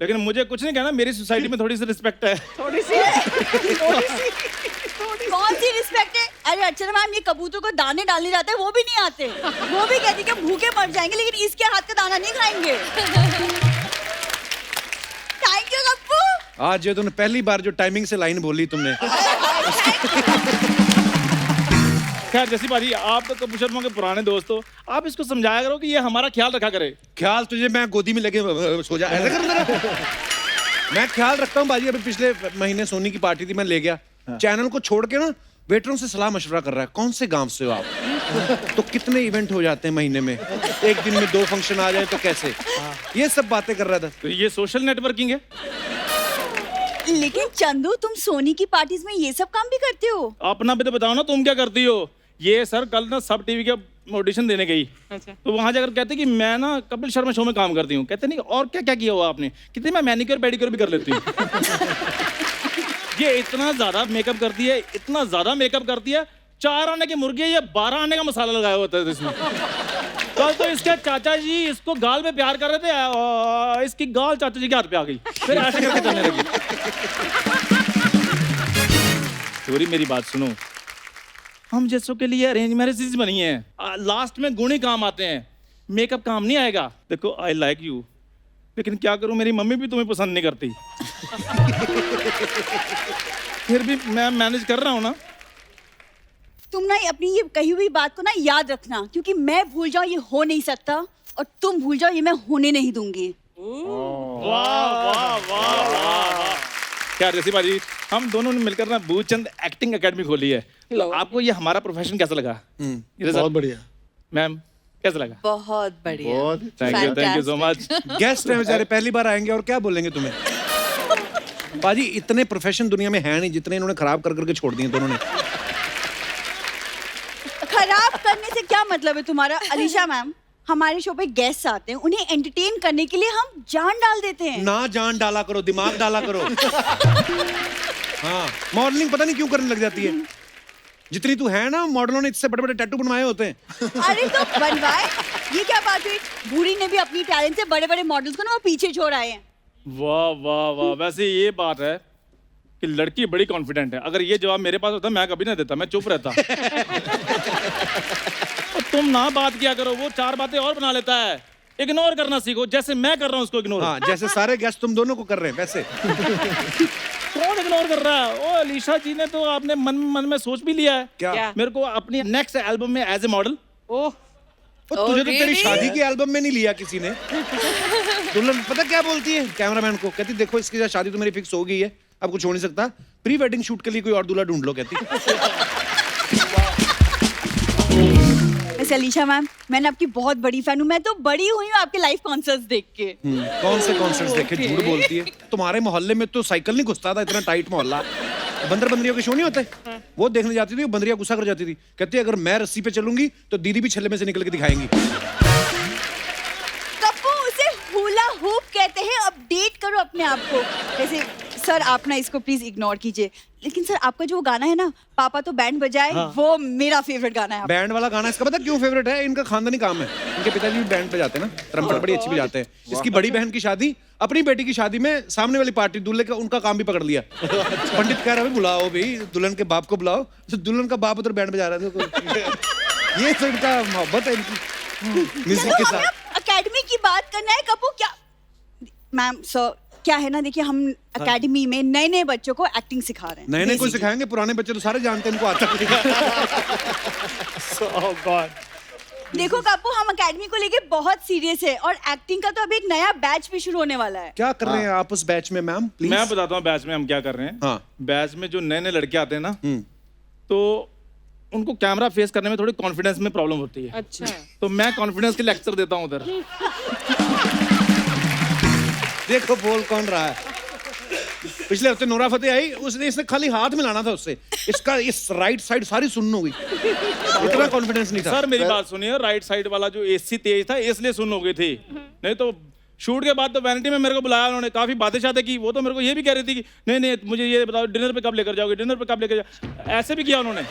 लेकिन मुझे कुछ नहीं कहना। मेरी सोसाइटी में थोड़ी सी रिस्पेक्ट है। थोड़ी सी कौन सी रिस्पेक्ट है? अरे अर्चना मैम, ये कबूतर को दाने डालने जाते हैं वो भी नहीं आते। वो भी कहती कि भूखे मर जाएंगे, लेकिन इसके हाथ का दाना नहीं खाएंगे। Thank you Kappu. आज ये तूने पहली बार जो टाइमिंग से लाइन बोली तुमने। खैर जैसी बाजी, आप तो कपूर शर्मा के पुराने दोस्त हो, आप इसको समझाया करो कि ये हमारा ख्याल रखा करे। ख्याल तुझे मैं गोदी में लेके सो जा, ऐसा कर जरा। मैं ख्याल रखता हूँ बाजी। अभी पिछले महीने सोनी की पार्टी थी, मैं ले गया। चैनल को छोड़ के ना वेटरों से सलाह मशवरा कर रहा है, कौन से गांव से हो आप, तो कितने इवेंट हो जाते हैं महीने में, एक दिन में 2 फंक्शन आ जाए तो कैसे, ये सब बातें कर रहा था। तो ये सोशल नेटवर्किंग है। लेकिन चंदू, तुम सोनी की पार्टीज में ये सब काम भी करते हो? अपना भी तो बताओ ना, तुम क्या करती हो? ये सर कल ना सब टीवी के ऑडिशन देने गई, अच्छा। तो वहां जाकर कहते कि मैं ना कपिल शर्मा शो में काम करती हूँ। कहते नहीं और क्या क्या किया हुआ आपने? कितने मैं मैनिक्योर पेडिक्योर भी कर लेती हूँ। ये इतना ज्यादा मेकअप करती है, इतना ज्यादा मेकअप करती है, 4 आने की मुर्गी है, ये 12 आने का मसाला लगाया होता है इसमें। कल तो इसके चाचा जी इसको गाल में प्यार कर रहे थे, और इसकी गाल चाचा जी के हाथ पे आ गई, फिर ऐसे करके चलने लगी। चोरी, मेरी बात सुनो। हम जैसों के लिए अरेंज मैरिजेस बनी है, लास्ट में गुण ही काम आते हैं, मेकअप काम नहीं आएगा। देखो आई लाइक यू, लेकिन क्या करूं, मेरी मम्मी भी तुम्हें पसंद नहीं करती। फिर भी मैं मैनेज कर रहा हूं ना। तुम ना अपनी ये कही हुई बात को ना याद रखना, क्योंकि मैं भूल जाऊं ये हो नहीं सकता, और तुम भूल जाओ ये मैं होने नहीं दूंगी। वाह वाह वाह वाह। क्या ऋषि बाजी, हम दोनों ने मिलकर ना भूचंद एक्टिंग एकेडमी खोली है। तो आपको ये हमारा प्रोफेशन कैसा लगा? बहुत बढ़िया मैम, कैसा लगा? बहुत बढ़िया, बहुत thank you so much. Guest हैं बेचारे, पहली बार आएंगे और क्या बोलेंगे तुम्हें। बाजी, इतने प्रोफेशन दुनिया में है नहीं जितने इन्होंने खराब कर करके छोड़ दिए दोनों ने। खराब करने से क्या मतलब है तुम्हारा? अलीशा मैम, हमारे शो पे गेस्ट आते हैं, उन्हें एंटरटेन करने के लिए हम जान डाल देते हैं। ना जान डाला करो, दिमाग डाला करो। हाँ, मॉडलिंग पता नहीं क्यों करने लग जाती है। जितनी तू है ना, मॉडलों ने इससे बड़े बड़े टैटू बनवाए होते हैं। अरे तो बनवाए, ये क्या बात हुई? बूढ़ी ने भी अपनी टैलेंट से बड़े बड़े मॉडल्स को ना वो पीछे छोड़ आए हैं। वाह वाह वाह। वैसे ये बात है कि लड़की बड़ी कॉन्फिडेंट है। अगर ये जवाब मेरे पास होता मैं कभी ना देता, मैं चुप रहता। और तुम ना बात किया करो, वो 4 बातें और बना लेता है। इग्नोर करना सीखो, जैसे मैं कर रहा हूँ उसको इग्नोर। हाँ, जैसे सारे गेस्ट तुम दोनों को कर रहे हैं वैसे। कौन इग्नोर कर रहा है? ओ अलीशा जी ने तो आपने मन में सोच भी लिया है क्या? मेरे को अपनी नेक्स्ट एल्बम में एज ए मॉडल। ओह, तुझे तो तेरी शादी की एल्बम में नहीं लिया किसी ने। दुल्हन पता क्या बोलती है कैमरामैन को? कहती देखो इसकी साथ शादी तो मेरी फिक्स हो गई है, अब कुछ हो नहीं सकता, प्री वेडिंग शूट के लिए कोई और दूल्हा ढूंढ लो, कहती। वैसे अलीशा मैम, मैंने आपकी बहुत बड़ी फैन हूँ। मैं तो बड़ी हुई हूँ आपके लाइव कॉन्सर्ट्स देख के। कौन से कॉन्सर्ट्स देखे? झूठ बोलती है। तुम्हारे मोहल्ले में तो साइकिल नहीं घुसता था, इतना टाइट मोहल्ला। बंदरियों के शो नहीं होते, वो देखने जाती थी, वो बंदरिया गुस्सा कर जाती थी, कहती अगर मैं रस्सी पे चलूंगी तो दीदी भी छल्ले में से निकल के दिखाएंगी। कप्पू, उसे हुला हूप कहते हैं। अपडेट करो अपने आप को। वैसे सर, आप ना इसको प्लीज इग्नोर कीजिए, लेकिन सर आपका जो गाना है ना, पापा तो बैंड बजाए, वो मेरा फेवरेट गाना है। बैंड वाला गाना इसका पता क्यों फेवरेट है? इनका खानदानी काम है। इनके पिताजी भी बैंड पे जाते हैं ना, ट्रम्पेट बड़ी अच्छी बजाते हैं। इसकी बड़ी बहन की शादी, अपनी बेटी की शादी में सामने वाली पार्टी दूल्हे का उनका काम भी पकड़ लिया। पंडित कह रहा है बुलाओ भाई, दुल्हन के बाप को बुलाओ। तो दुल्हन का बाप उधर बैंड बजा रहा था। ये तो इनका मोहब्बत है इनकी म्यूजिक के साथ। एकेडमी की बात करना है कप्पू। क्या मैम, सर क्या है ना, देखिए हम एकेडमी में नए नए बच्चों को एक्टिंग सिखा रहे हैं। नए नए को basically। सिखाएंगे, पुराने बच्चे तो सारे जानते हैं, इनको आता नहीं। देखो कापू, हम एकेडमी को लेके बहुत सीरियस है और एक्टिंग का तो अभी एक नया बैच भी शुरू होने वाला है। क्या कर रहे हैं आप उस बैच में मैम, प्लीज? मैं बताता हूँ बैच में हम क्या कर रहे हैं। हाँ। बैच में जो नए नए लड़के आते हैं ना, तो उनको कैमरा फेस करने में थोड़ी कॉन्फिडेंस में प्रॉब्लम होती है। अच्छा। तो मैं कॉन्फिडेंस के लेक्चर देता हूँ उधर। देखो बोल कौन रहा है। पिछले हफ्ते नोरा फतेह आई, उसने इसने खाली हाथ मिलाना था उससे, इसका इस राइट साइड सारी सुन्न हो गई, इतना कॉन्फिडेंस नहीं था। सर मेरी बात सुनिए, राइट साइड वाला जो एसी तेज था इसलिए सुन हो गई थी, नहीं तो शूट के बाद तो वैनिटी में मेरे को बुलाया उन्होंने, काफी बातें शातें की। वो तो मेरे को ये भी कह रही थी कि नहीं नहीं मुझे ये बताओ डिनर पे कब लेकर जाओगे, डिनर पे कब लेकर जाओ, ऐसे भी किया उन्होंने।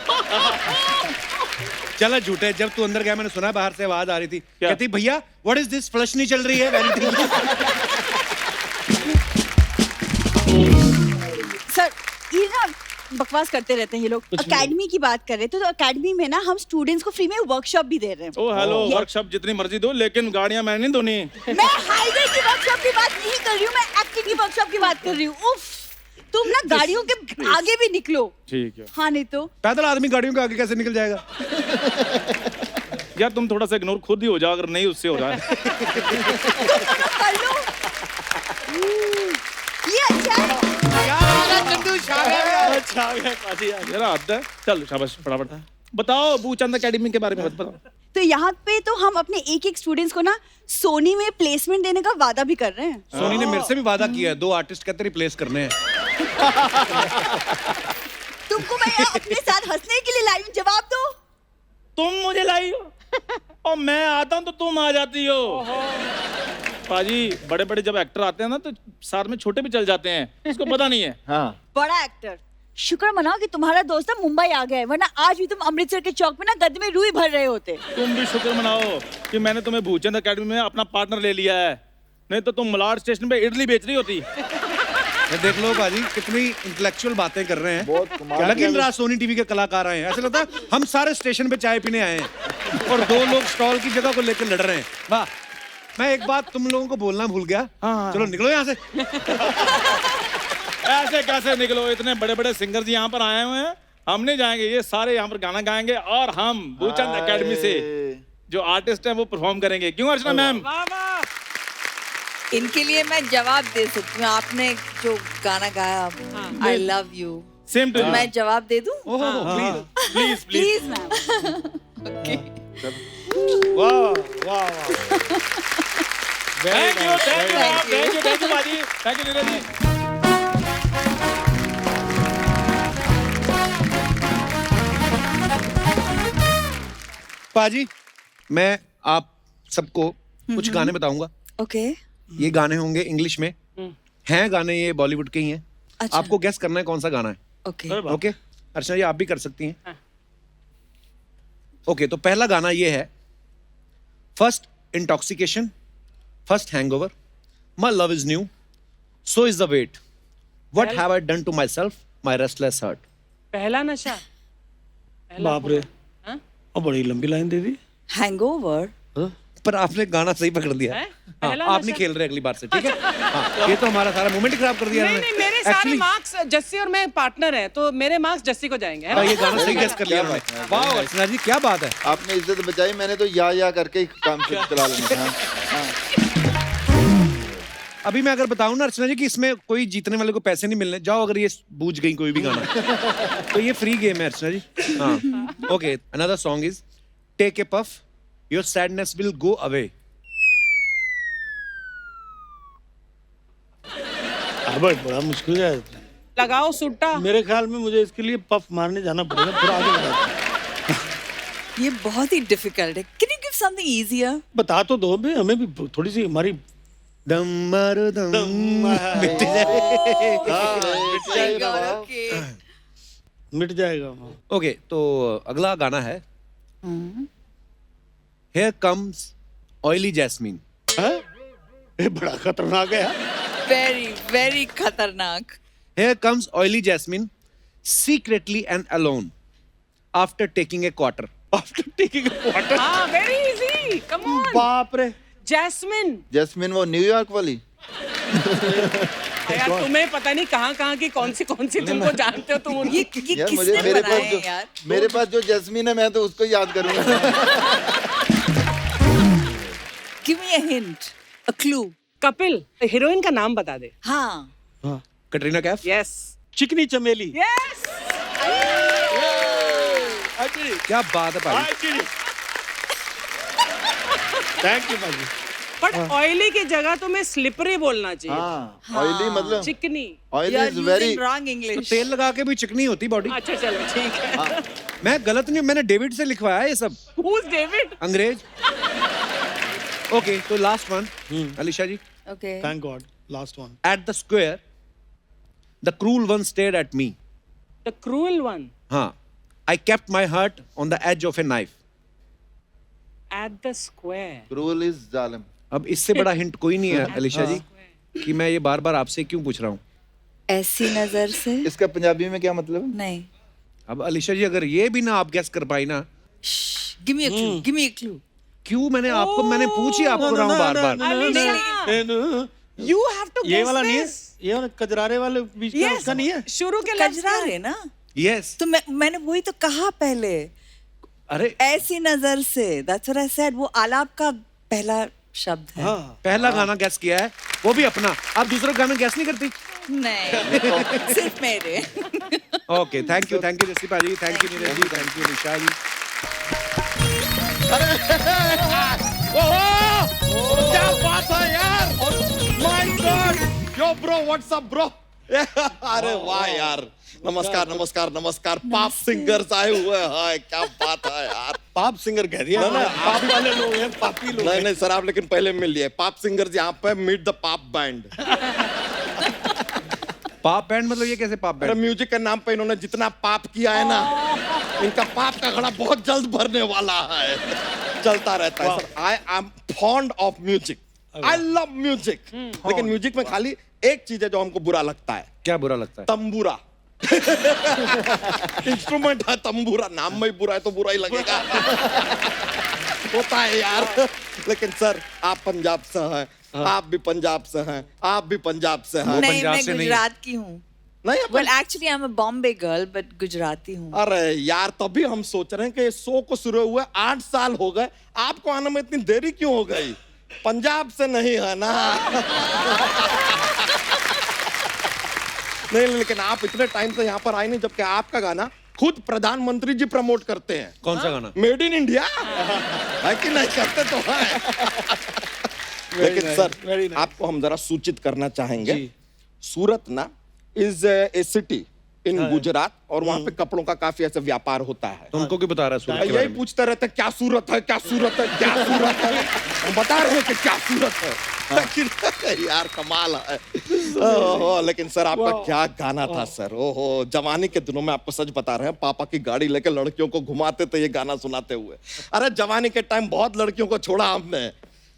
चला झूठे, जब तू अंदर गया मैंने सुना बाहर से आवाज आ रही थी, कहती भैया व्हाट इज दिस, फ्लश नहीं चल रही है वैनिटी में। सर ये ना बकवास करते रहते हैं ये लोग। एकेडमी की बात कर रहे थे, तो एकेडमी में ना हम स्टूडेंट्स को फ्री में वर्कशॉप भी दे रहे हैं। ओ हेलो, वर्कशॉप जितनी मर्जी दो, लेकिन गाड़ियां मैंने नहीं धोनी। मैं हाईवे की वर्कशॉप की बात नहीं कर रही हूँ, मैं एक्टिंग की वर्कशॉप की बात कर रही हूँ। उफ, तुम ना गाड़ियों के आगे भी निकलो। ठीक है। हाँ नहीं तो पैदल आदमी गाड़ियों के आगे कैसे निकल जाएगा? यार तुम थोड़ा सा इग्नोर खुद ही हो जाओ, अगर नहीं उससे हो रहा है। कर लो। ये अच्छा है। यार हद है। चल शाबाश, फटाफट बताओ भूचंद एकेडमी के बारे में बताओ। तो यहाँ पे तो हम अपने एक एक स्टूडेंट्स को ना सोनी में प्लेसमेंट देने का वादा भी कर रहे हैं। सोनी ने मेरे से भी वादा किया है, 2 आर्टिस्ट कहते रिप्लेस करने हैं। तुमको मैं अपने साथ हंसने के लिए लाई हूँ, जवाब दो। तुम मुझे लाई हो और मैं आता हूँ तो तुम आ जाती हो। पाजी बड़े बड़े जब एक्टर आते हैं ना तो साथ में छोटे भी चल जाते हैं, इसको पता नहीं है। हाँ। बड़ा एक्टर, शुक्र मनाओ कि तुम्हारा दोस्त ना मुंबई आ गया है, वरना आज भी तुम अमृतसर के चौक पे ना गद्दे में रूई भर रहे होते। तुम भी शुक्र मनाओ कि मैंने तुम्हें भूचंद एकेडमी में अपना पार्टनर ले लिया है, नहीं तो तुम मलाड स्टेशन पे इडली बेच रही होती। ये देख लो बाजी कितनी इंटेलेक्चुअल बातें कर रहे हैं। बहुत कमाल क्या लग की रहा सोनी टीवी के कलाकार आए हैं, ऐसा लगता है हम सारे स्टेशन पे चाय पीने आए हैं और 2 लोग स्टॉल की जगह को लेकर लड़ रहे हैं। वाह, मैं एक बात तुम लोगों को बोलना भूल गया। हाँ। चलो निकलो यहाँ से। ऐसे कैसे निकलो, इतने बड़े बड़े सिंगर जी यहाँ पर आए हुए हैं, हम नहीं जाएंगे, ये सारे यहाँ पर गाना गाएंगे और हम भूचंद एकेडमी से जो आर्टिस्ट हैं वो परफॉर्म करेंगे। क्यों अर्चना मैम? इनके लिए मैं जवाब दे सकती हूँ। आपने जो गाना गाया I love you, same to मैं जवाब दे दूँ? ओहो please please please. Please ma'am. Okay. Thank you thank you बाजी, थैंक यू नीरज जी। पाजी मैं आप सबको कुछ गाने बताऊंगा। ओके। ये गाने होंगे इंग्लिश में, हैं गाने ये बॉलीवुड के ही हैं। अच्छा। आपको गेस करना है कौन सा गाना है। ओके। ओके अर्चना जी आप भी कर सकती हैं। ओके तो पहला गाना ये है, first intoxication, first hangover, my love is new, so is the wait, what have I done to myself, my restless heart. पहला नशा। बाप रे, और बड़ी लंबी लाइन दे दी। हैंगओवर। पर आपने गाना सही पकड़ दिया। हैं? हाँ, पहला आप नहीं नशा? खेल रहे अगली बार से, ठीक है? हाँ, ये तो हमारा सारा मोमेंट खराब कर दिया नहीं इन्होंने। नहीं, मेरे सारे Actually, मार्क्स जस्सी और मैं पार्टनर हैं, तो मेरे मार्क्स जस्सी को जाएंगे, है हाँ, ना? ये गाना सही गेस कर लिया उन्होंने। वाह अर्चना जी क्या बात है। आपने इज्जत बचाई, मैंने तो या करके ही काम से चला लेना था। अभी मैं अगर बताऊं ना अर्चना जी कि इसमें कोई जीतने वाले को पैसे नहीं मिलने, जाओ अगर ये बूझ गई कोई भी गाना तो ये फ्री गेम है अर्चना जी। हाँ okay, another song is take a puff, your sadness will go away. बड़ा मुश्किल है। लगाओ सुट्टा। मेरे ख्याल में मुझे इसके लिए पफ मारने जाना पड़ेगा। थोड़ा आगे बता, ये बहुत ही डिफिकल्ट है। Can you give something easier? बता तो दो बे, हमें भी थोड़ी सी हमारी दम मारो दम मिट ओके। मिट जाएगा। ओके तो अगला गाना है हियर कम्स ऑयली जैस्मीन। ये बड़ा खतरनाक है। वेरी वेरी खतरनाक। Here comes oily Jasmine, secretly and alone, after taking a quarter. After taking a quarter. हाँ, very easy. Come on. बाप रे। जैस्मिन। जैस्मिन वो न्यूयॉर्क वाली। यार तुम्हें पता नहीं कहाँ की कौन सी तुमको जानते हो तुम उनकी ये यार मुझे किसने मेरे बनाए पास हैं यार? मेरे पास जो जैस्मीन है मैं तो उसको याद करूंगा. Give me a hint, a clue. Kapil heroine का नाम बता दे. हाँ. कटरीना कैफ. यस चिकनी चमेली. यस क्या बात है भाई. थैंक यू भाई. बट ऑयली की जगह तुम्हें स्लिपरी बोलना चाहिए. हाँ, ऑयली मतलब चिकनी. Oily You are is using very. wrong तो English. तेल लगा के भी चिकनी होती बॉडी. अच्छा चलो ठीक है. मैं गलत नहीं, मैंने डेविड से लिखवाया है ये सब. Who's David? अंग्रेज. ओके तो last one. Alisha ji. Okay. Thank God. Last one. At the square, the cruel one stared at me. The cruel one. हाँ. I kept my heart on the edge of a knife. At the square. Cruel is जालिम. अब इससे बड़ा hint कोई नहीं है अलीशा जी कि मैं ये बार बार आपसे क्यों पूछ रहा हूँ. ऐसी नजर से इसका पंजाबी में क्या मतलब है? नहीं. अब अलीशा जी अगर ये भी ना आप गैस कर पाई ना. Shh, give me a clue. Give me a clue. क्यों मैंने पूछी आपको रहा हूँ बार बार. Alisha, you have to ये guess वाला नहीं है. this. ये वाला कजरारे वाले बीच में Yes. उसका नहीं है. शुरू के लफ्ज कजरा रे ना. यस. तो मैंने वही तो कहा पहले. अरे ऐसी नजर से. That's what I said. वो आलाप का पहला शब्द है. हाँ. पहला गाना गैस किया है वो भी अपना. आप दूसरा गाना गैस नहीं करती. नहीं. सिर्फ मेरे. Okay thank you Jassi paji. Thank you Neeraj ji. Thank you Nisha ji. क्या बात है यार. My god. Yo bro what's up bro. अरे वाह यार. नमस्कार. पॉप सिंगर्स आए हुए हैं. क्या बात है यार. पाप सिंगर कह दिया ना. पाप वाले लोग हैं. पापी लोग. नहीं सर आप लेकिन पहले मिल लिए. पॉप सिंगर्स यहाँ पे मीट द पॉप बैंड. पाप बैंड मतलब ये कैसे पाप अरे बैंड. म्यूजिक के नाम पे इन्होंने जितना पाप किया है ना इनका पाप का घड़ा बहुत जल्द भरने वाला है. चलता रहता है sir. I am fond of music. I love music. लेकिन म्यूजिक में खाली एक चीज है जो हमको बुरा लगता है. क्या बुरा लगता है. तंबूरा. इंस्ट्रूमेंट है तंबूरा. नाम में ही बुरा है तो बुरा ही लगेगा. होता है यार. लेकिन सर आप पंजाब से हैं. आप भी पंजाब से हैं. आप भी पंजाब से हैं. नहीं पंजाब मैं से नहीं। गुजरात की हूँ. नहीं अपन- Well actually I'm a Bombay girl but Gujarati हूँ. अरे यार तभी हम सोच रहे हैं कि शो को शुरू हुए 8 साल हो गए. आपको आने में इतनी देरी क्यों हो गई. पंजाब से नहीं है ना. नहीं लेकिन आप इतने टाइम से यहाँ पर आए नहीं जबकि आपका गाना खुद प्रधानमंत्री जी प्रमोट करते हैं. कौन सा गाना. मेड इन इंडिया है कि नहीं. करते तो है. लेकिन nice, सर very nice. आपको हम जरा सूचित करना चाहेंगे. सूरत ना is a city in Gujarat और वहाँ पे कपड़ों का काफी ऐसे व्यापार होता है. तो उनको क्यों बता रहा है सूरत के यही बारे में. पूछते रहते हैं, क्या सूरत है क्या सूरत है क्या सूरत है. हम बता रहे हैं कि क्या सूरत है. लेकिन यार कमाल है. ओहो, लेकिन सर आपका क्या गाना था सर. ओहो जवानी के दिनों में आपको सच बता रहे हैं पापा की गाड़ी लेके लड़कियों को घुमाते थे ये गाना सुनाते हुए. अरे जवानी के टाइम बहुत लड़कियों को छोड़ा हमने.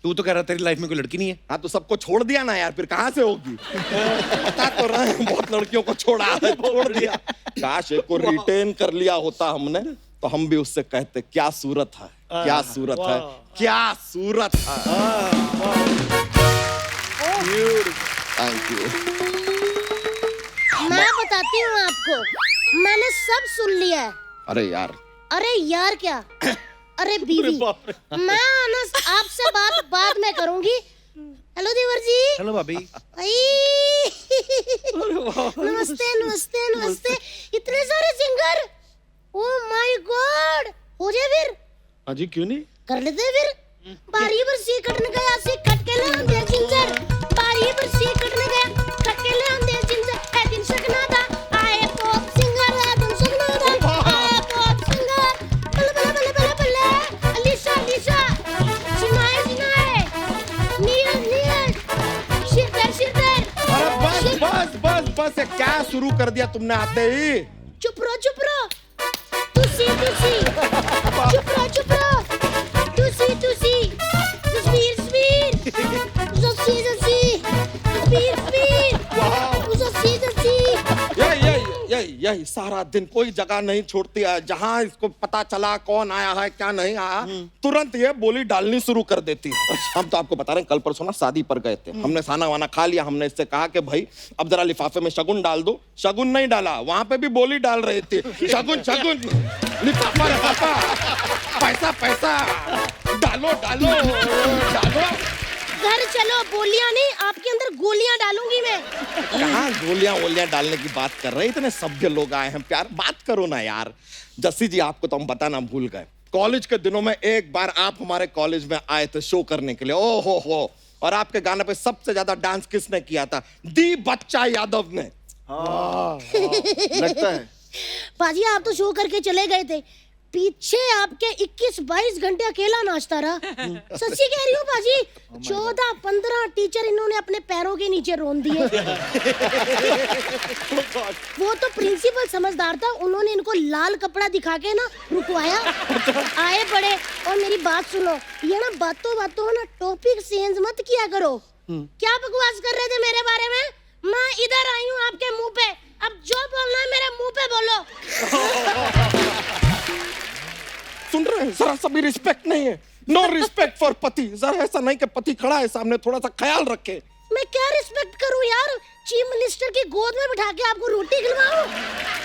तू तो कह रहा तेरी लाइफ में कोई लड़की नहीं है. हाँ तो सबको छोड़ दिया ना यार. फिर कहाँ से होगी. बता तो रहे हैं बहुत लड़कियों को छोड़ा है. छोड़ दिया. काश एक को रिटेन कर लिया होता हमने तो हम भी उससे कहते क्या सूरत है क्या सूरत है क्या सूरत है. Thank you. मैं बताती हूँ आपको. मैंने सब सुन लिया है. अरे यार. अरे यार क्या. अरे बीवी. मैं ना आपसे बात बाद में करूंगी. हेलो देवर जी. हेलो भाभी. नमस्ते. इतने सारे सिंगर. Oh my God. हो जाए फिर. हाँ जी क्यों नहीं. कर लेते फिर. बारी पर सी कटने गया सी कट के ले हम दे जिंजर. बारी पर सी कटने गया कट के ले हम दे जिंजर. है दिन सकना था आए पॉप सिंगर. है दिन सकना था आए पॉप सिंगर. बल्ले अलीशा सुनाए नीरज शिरदर. अरे बस ये क्या शुरू कर दिया तुमने आते ही. चुप रहो. तुसी चुप रहो. तुसी तस्वीर यही सारा दिन कोई जगह नहीं छोड़ती है, जहां इसको पता चला कौन आया है क्या नहीं आया, तुरंत ये बोली डालनी शुरू कर देती है। हम तो आपको बता रहे हैं, कल परसों ना शादी पर गए थे, हमने खाना वाना खा लिया, हमने इससे कहा कि भाई अब जरा लिफाफे में शगुन डाल दो, शगुन नहीं डाला, वहां पे भी बोली डाल रही थी, शगुन शगुन, लिफाफा लिफाफा, पैसा पैसा, डालो डालो डालो। घर चलो, बोलियां नहीं, आपके अंदर गोलियां डालूंगी मैं। कहाँ गोलियां वोलियां डालने की बात कर रहे हैं, इतने सभ्य लोग आए हैं, प्यार बात करो ना यार। जस्सी जी आपको तो हम बताना भूल गए, कॉलेज के दिनों में एक बार आप हमारे कॉलेज में आए थे शो करने के लिए, ओ हो, और आपके गाने पे सबसे ज्यादा डांस किसने किया था? दी बच्चा यादव ने। लगता है पाजी आप तो शो करके चले गए थे, पीछे आपके 21-22 घंटे अकेला नाचता रहा। सच्ची कह रही हूँ पाजी, 14-15 टीचर इन्होंने अपने पैरों के नीचे रोन दिए। वो तो प्रिंसिपल समझदार था, उन्होंने इनको लाल कपड़ा दिखा के ना रुकवाया। आए बड़े, और मेरी बात सुनो, ये ना बातों बातों ना टॉपिक चेंज मत किया करो। क्या बकवास कर रहे थे मेरे बारे में? मैं इधर आई हूँ आपके मुंह पे, अब जो बोलना है मेरे मुंह पे बोलो। सुन रहे हैं, जरा सा भी रिस्पेक्ट नहीं है, नो रिस्पेक्ट फॉर पति। जरा ऐसा नहीं कि पति खड़ा है सामने, थोड़ा सा ख्याल रखे। मैं क्या रिस्पेक्ट करूं यार, चीफ मिनिस्टर की गोद में बिठा के आपको रोटी खिलवाऊं?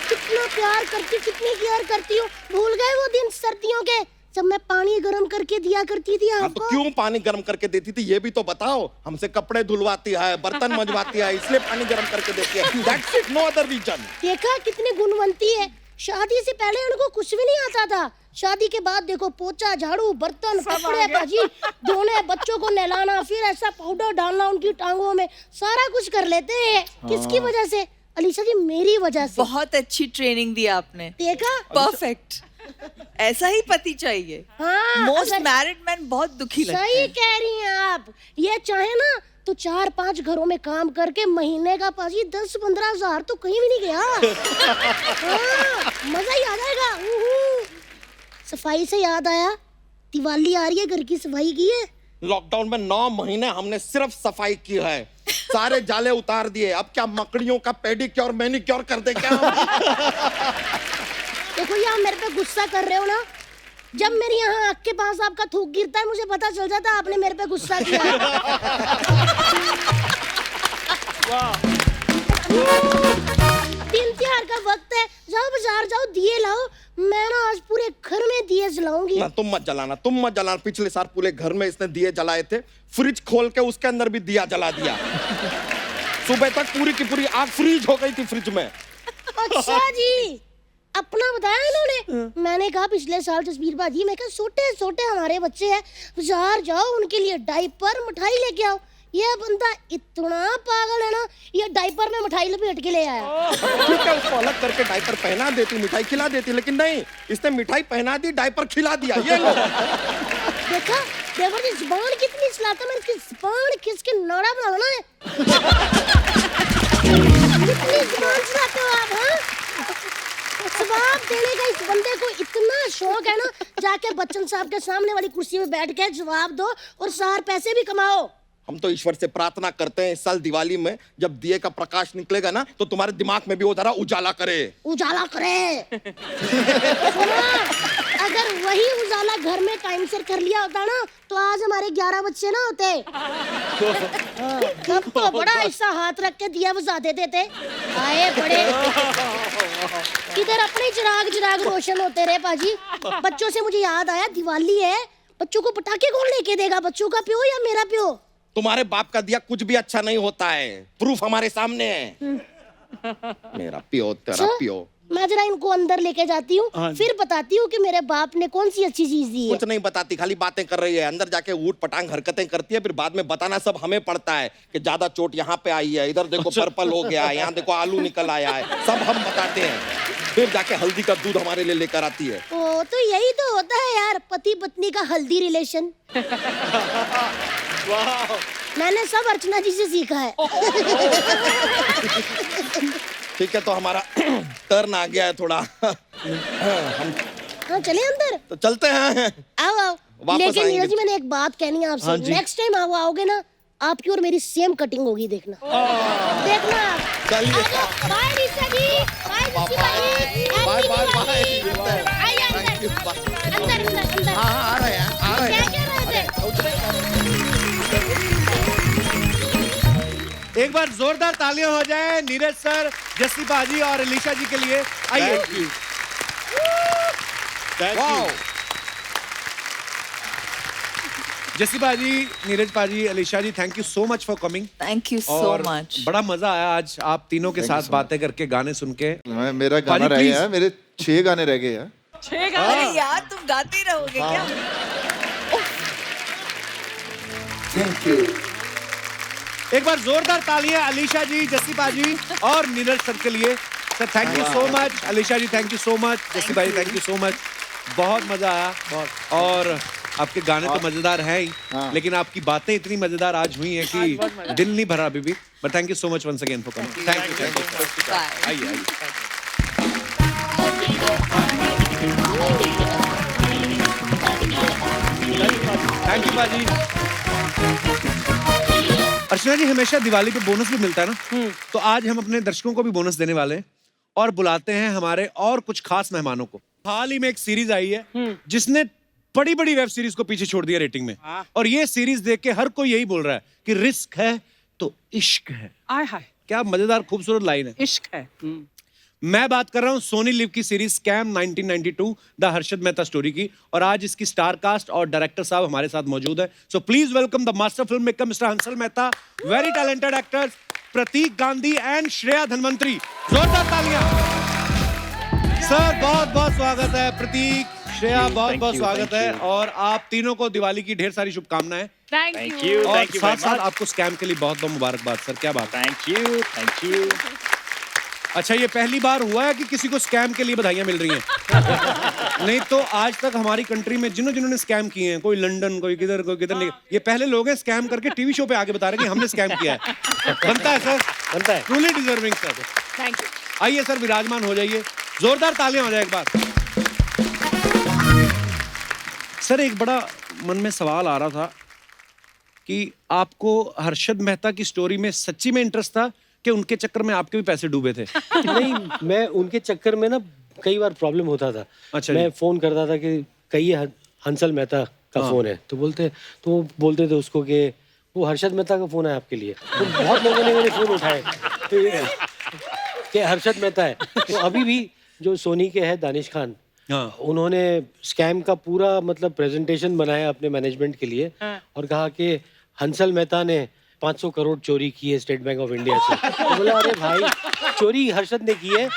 कितना प्यार करती, कितनी केयर करती हूँ। भूल गए वो दिन सर्दियों के जब मैं पानी गर्म करके दिया करती थी आपको? तो क्यों पानी गर्म करके देती थी ये भी तो बताओ। हमसे कपड़े धुलवाती है, बर्तन मंजवाती है, इसलिए पानी गर्म करके देती है। That's it, no other reason। देखा कितनी गुणवंती है। शादी से पहले उनको कुछ भी नहीं आता था, शादी के बाद देखो पोछा झाड़ू बर्तन कपड़े भाजी धोने, बच्चों को नहलाना, फिर ऐसा पाउडर डालना उनकी टांगों में, सारा कुछ कर लेते हैं। किसकी वजह से? अलीशा जी मेरी वजह से। बहुत अच्छी ट्रेनिंग दी आपने, देखा, परफेक्ट। ऐसा ही पति चाहिए। हाँ, मोस्ट अगर- मैरिड मैन बहुत दुखी लगते सही हैं। कह रही हैं आप। ये चाहे ना तो 4-5 घरों में काम करके महीने का पाजी 10-15 हजार तो कहीं भी नहीं गया। हाँ, मजा ही आ जाएगा। सफाई से याद आया, दिवाली आ रही है, घर की सफाई की है? लॉकडाउन में 9 महीने हमने सिर्फ सफाई की है, सारे जाले उतार दिए। अब क्या मकड़ियों का पेडिक्योर मैनिक्योर कर दे क्या? देखो ये आप मेरे पे गुस्सा कर रहे हो ना, जब मेरे यहाँ आँख के पास आपका थूक गिरता है मुझे पता चल जाता है आपने मेरे पे गुस्सा किया। दिन त्योहार का वक्त है, जाओ बाजार जाओ, दिए लाओ। मैं ना आज पूरे घर में दिए जलाऊंगी। ना तुम मत जलाना। पिछले साल पूरे घर में इसने दिए जलाए थे, फ्रिज खोल के उसके अंदर भी दिया जला दिया। सुबह तक पूरी की पूरी आग फ्रीज हो गई थी फ्रिज में। अच्छा जी, अपना बताया इन्होंने। मैंने कहा पिछले साल जसबीर बाजी, मैं कहा छोटे छोटे हमारे बच्चे हैं, बाजार जाओ उनके लिए डायपर मिठाई लेके आओ। ये बंदा इतना पागल है ना, ये डायपर में मिठाई लपेट के ले आया। ठीक है, उसको अलग करके डायपर पहना देती, मिठाई खिला देती, लेकिन नहीं, इसने मिठाई पहना दी, डायपर खिला दिया। ये लो। देखा देवर जी जुबान कितनी चलाता, मैं इसकी जुबान किसके नाड़ा बनाना है। कितनी जुबान चलाते हो आप? हाँ, जवाब देने का इस बंदे को इतना शौक है ना, जाके बच्चन साहब के सामने वाली कुर्सी में बैठ के जवाब दो और 4 पैसे भी कमाओ। हम तो ईश्वर से प्रार्थना करते हैं इस साल दिवाली में जब दिए का प्रकाश निकलेगा ना, तो तुम्हारे दिमाग में भी वो जरा उजाला करे। उजाला करे। सुना, अगर वही उजाला घर में टाइम से कर लिया होता ना, तो आज हमारे 11 बच्चे ना होते। तब तो बड़ा ऐसा हाथ रख के दिया बुझा देते थे। आए बड़े, इधर अपने चिराग रोशन होते रहे पाजी। बच्चों से मुझे याद आया, दिवाली है, बच्चों को पटाखे कौन लेके देगा? बच्चों का प्यो या मेरा प्यो? तुम्हारे बाप का दिया कुछ भी अच्छा नहीं होता है, प्रूफ हमारे सामने है। मेरा प्यो तेरा प्यो। मैं जरा इनको अंदर लेके जाती हूँ, फिर बताती हूँ कि मेरे बाप ने कौन सी अच्छी चीज दी है। कुछ नहीं बताती, खाली बातें कर रही है। अंदर जाके ऊट पटांग हरकतें करती है, फिर बाद में बताना सब हमें पड़ता है कि ज्यादा चोट यहाँ पे आई है, इधर देखो पर्पल हो गया है, यहाँ देखो आलू निकल आया है, सब हम बताते हैं। फिर जाके हल्दी का दूध हमारे लिए लेकर आती है। ओ, तो यही तो होता है यार, पति पत्नी का हल्दी रिलेशन। मैंने सब अर्चना जी से सीखा है। ठीक है, तो हमारा टर्न आ गया है थोड़ा। हम हाँ चले अंदर, तो चलते हैं। आओ। वापस लेकिन आएंगे। नीरज जी मैंने एक बात कहनी है आपसे, नेक्स्ट टाइम आप आओगे ना, आपकी और मेरी सेम कटिंग होगी, देखना। देखना। चलिए। बाय ऋषा जी, बाय ऋषि भाई। आइए अंदर अंदर हाँ हाँ, आ रहे हैं आ रहे क्या हैं। कह रहे थे? एक बार जोरदार तालियां हो जाए नीरज सर, जस्सी बाजी और अलीशा जी के लिए। आइए। Wow, Jassi baji, Neeraj paji, Alisha ji, thank you so much for coming. Thank you so और much. बड़ा मजा आया आज आप तीनों के साथ बातें करके, गाने सुन के। मेरा गाना पाजी, रह please। गया है, मेरे 6 गाने रह गए हैं। 6 गाने अरे यार तुम गाते ही रहोगे क्या? Thank you. एक बार जोरदार तालियां अलीशा जी, जस्सी बाजी और नीरज सर के लिए। Sir thank you so much. Alisha ji thank you so much. Jassi बाजी थैंक यू सो मच। बहुत मजा आया। और आपके गाने तो मजेदार हैं ही, लेकिन आपकी बातें इतनी मजेदार आज हुई हैं कि दिल नहीं भरा अभी भी। But thank you so much once again for coming. Thank you. Bye. आइए आइए। थैंक यू बाजी। अर्चना जी, हमेशा दिवाली पे बोनस भी मिलता है ना, तो आज हम अपने दर्शकों को भी बोनस देने वाले हैं और बुलाते हैं हमारे और कुछ खास मेहमानों को। हाल ही में एक सीरीज आई है जिसने बड़ी बड़ी वेब सीरीज को पीछे छोड़ दिया रेटिंग में, और ये सीरीज देख के हर कोई यही बोल रहा है कि रिस्क है तो इश्क है। आय हाय, क्या मजेदार खूबसूरत लाइन है। इश्क है। मैं बात कर रहा हूं सोनी लिव की series scam 1992 the Harshad Mehta story की, और आज इसकी स्टार कास्ट और डायरेक्टर साहब हमारे साथ मौजूद है। So please welcome the master film maker mister Hansal Mehta, very talented actors Pratik Gandhi and Shreya Dhanvanthary. जोरदार तालियां। सर बहुत बहुत स्वागत है। प्रतीक, श्रेया बहुत बहुत स्वागत है, और आप तीनों को दिवाली की ढेर सारी शुभकामनाएं। थैंक यू और साथ साथ आपको स्कैम के लिए बहुत बहुत मुबारकबाद सर। क्या बात है। Thank you. अच्छा, ये पहली बार हुआ है कि किसी को स्कैम के लिए बधाइयां मिल रही हैं? नहीं तो आज तक हमारी कंट्री में जिन्होंने स्कैम किए हैं, कोई लंदन, कोई किधर नहीं, ये पहले लोग हैं स्कैम करके टीवी शो पे आके बता रहे हैं कि हमने स्कैम किया है। बनता है सर, बनता है। Truly deserving sir. Thank you. आइए सर, विराजमान हो जाइए। जोरदार तालियां हो जाए एक बार। सर एक बड़ा मन में सवाल आ रहा था कि आपको हर्षद मेहता की स्टोरी में सच्ची में इंटरेस्ट था कि उनके चक्कर में आपके भी पैसे डूबे थे? नहीं, मैं उनके चक्कर में ना कई बार प्रॉब्लम होता था। अच्छा मैं जी। फोन करता था कि कहिए हंसल मेहता का फोन है, तो वो बोलते थे उसको कि वो हर्षद मेहता का फोन है आपके लिए। तो बहुत लोगों ने मेरे फोन उठाए कि हर्षद मेहता है। तो अभी भी जो सोनी के है दानिश खान, उन्होंने स्कैम का पूरा मतलब प्रेजेंटेशन बनाया अपने मैनेजमेंट के लिए और कहा कि हंसल मेहता ने 500 करोड़ चोरी की है स्टेट बैंक ऑफ इंडिया से। तो बोला अरे भाई, चोरी हर्षद ने की है,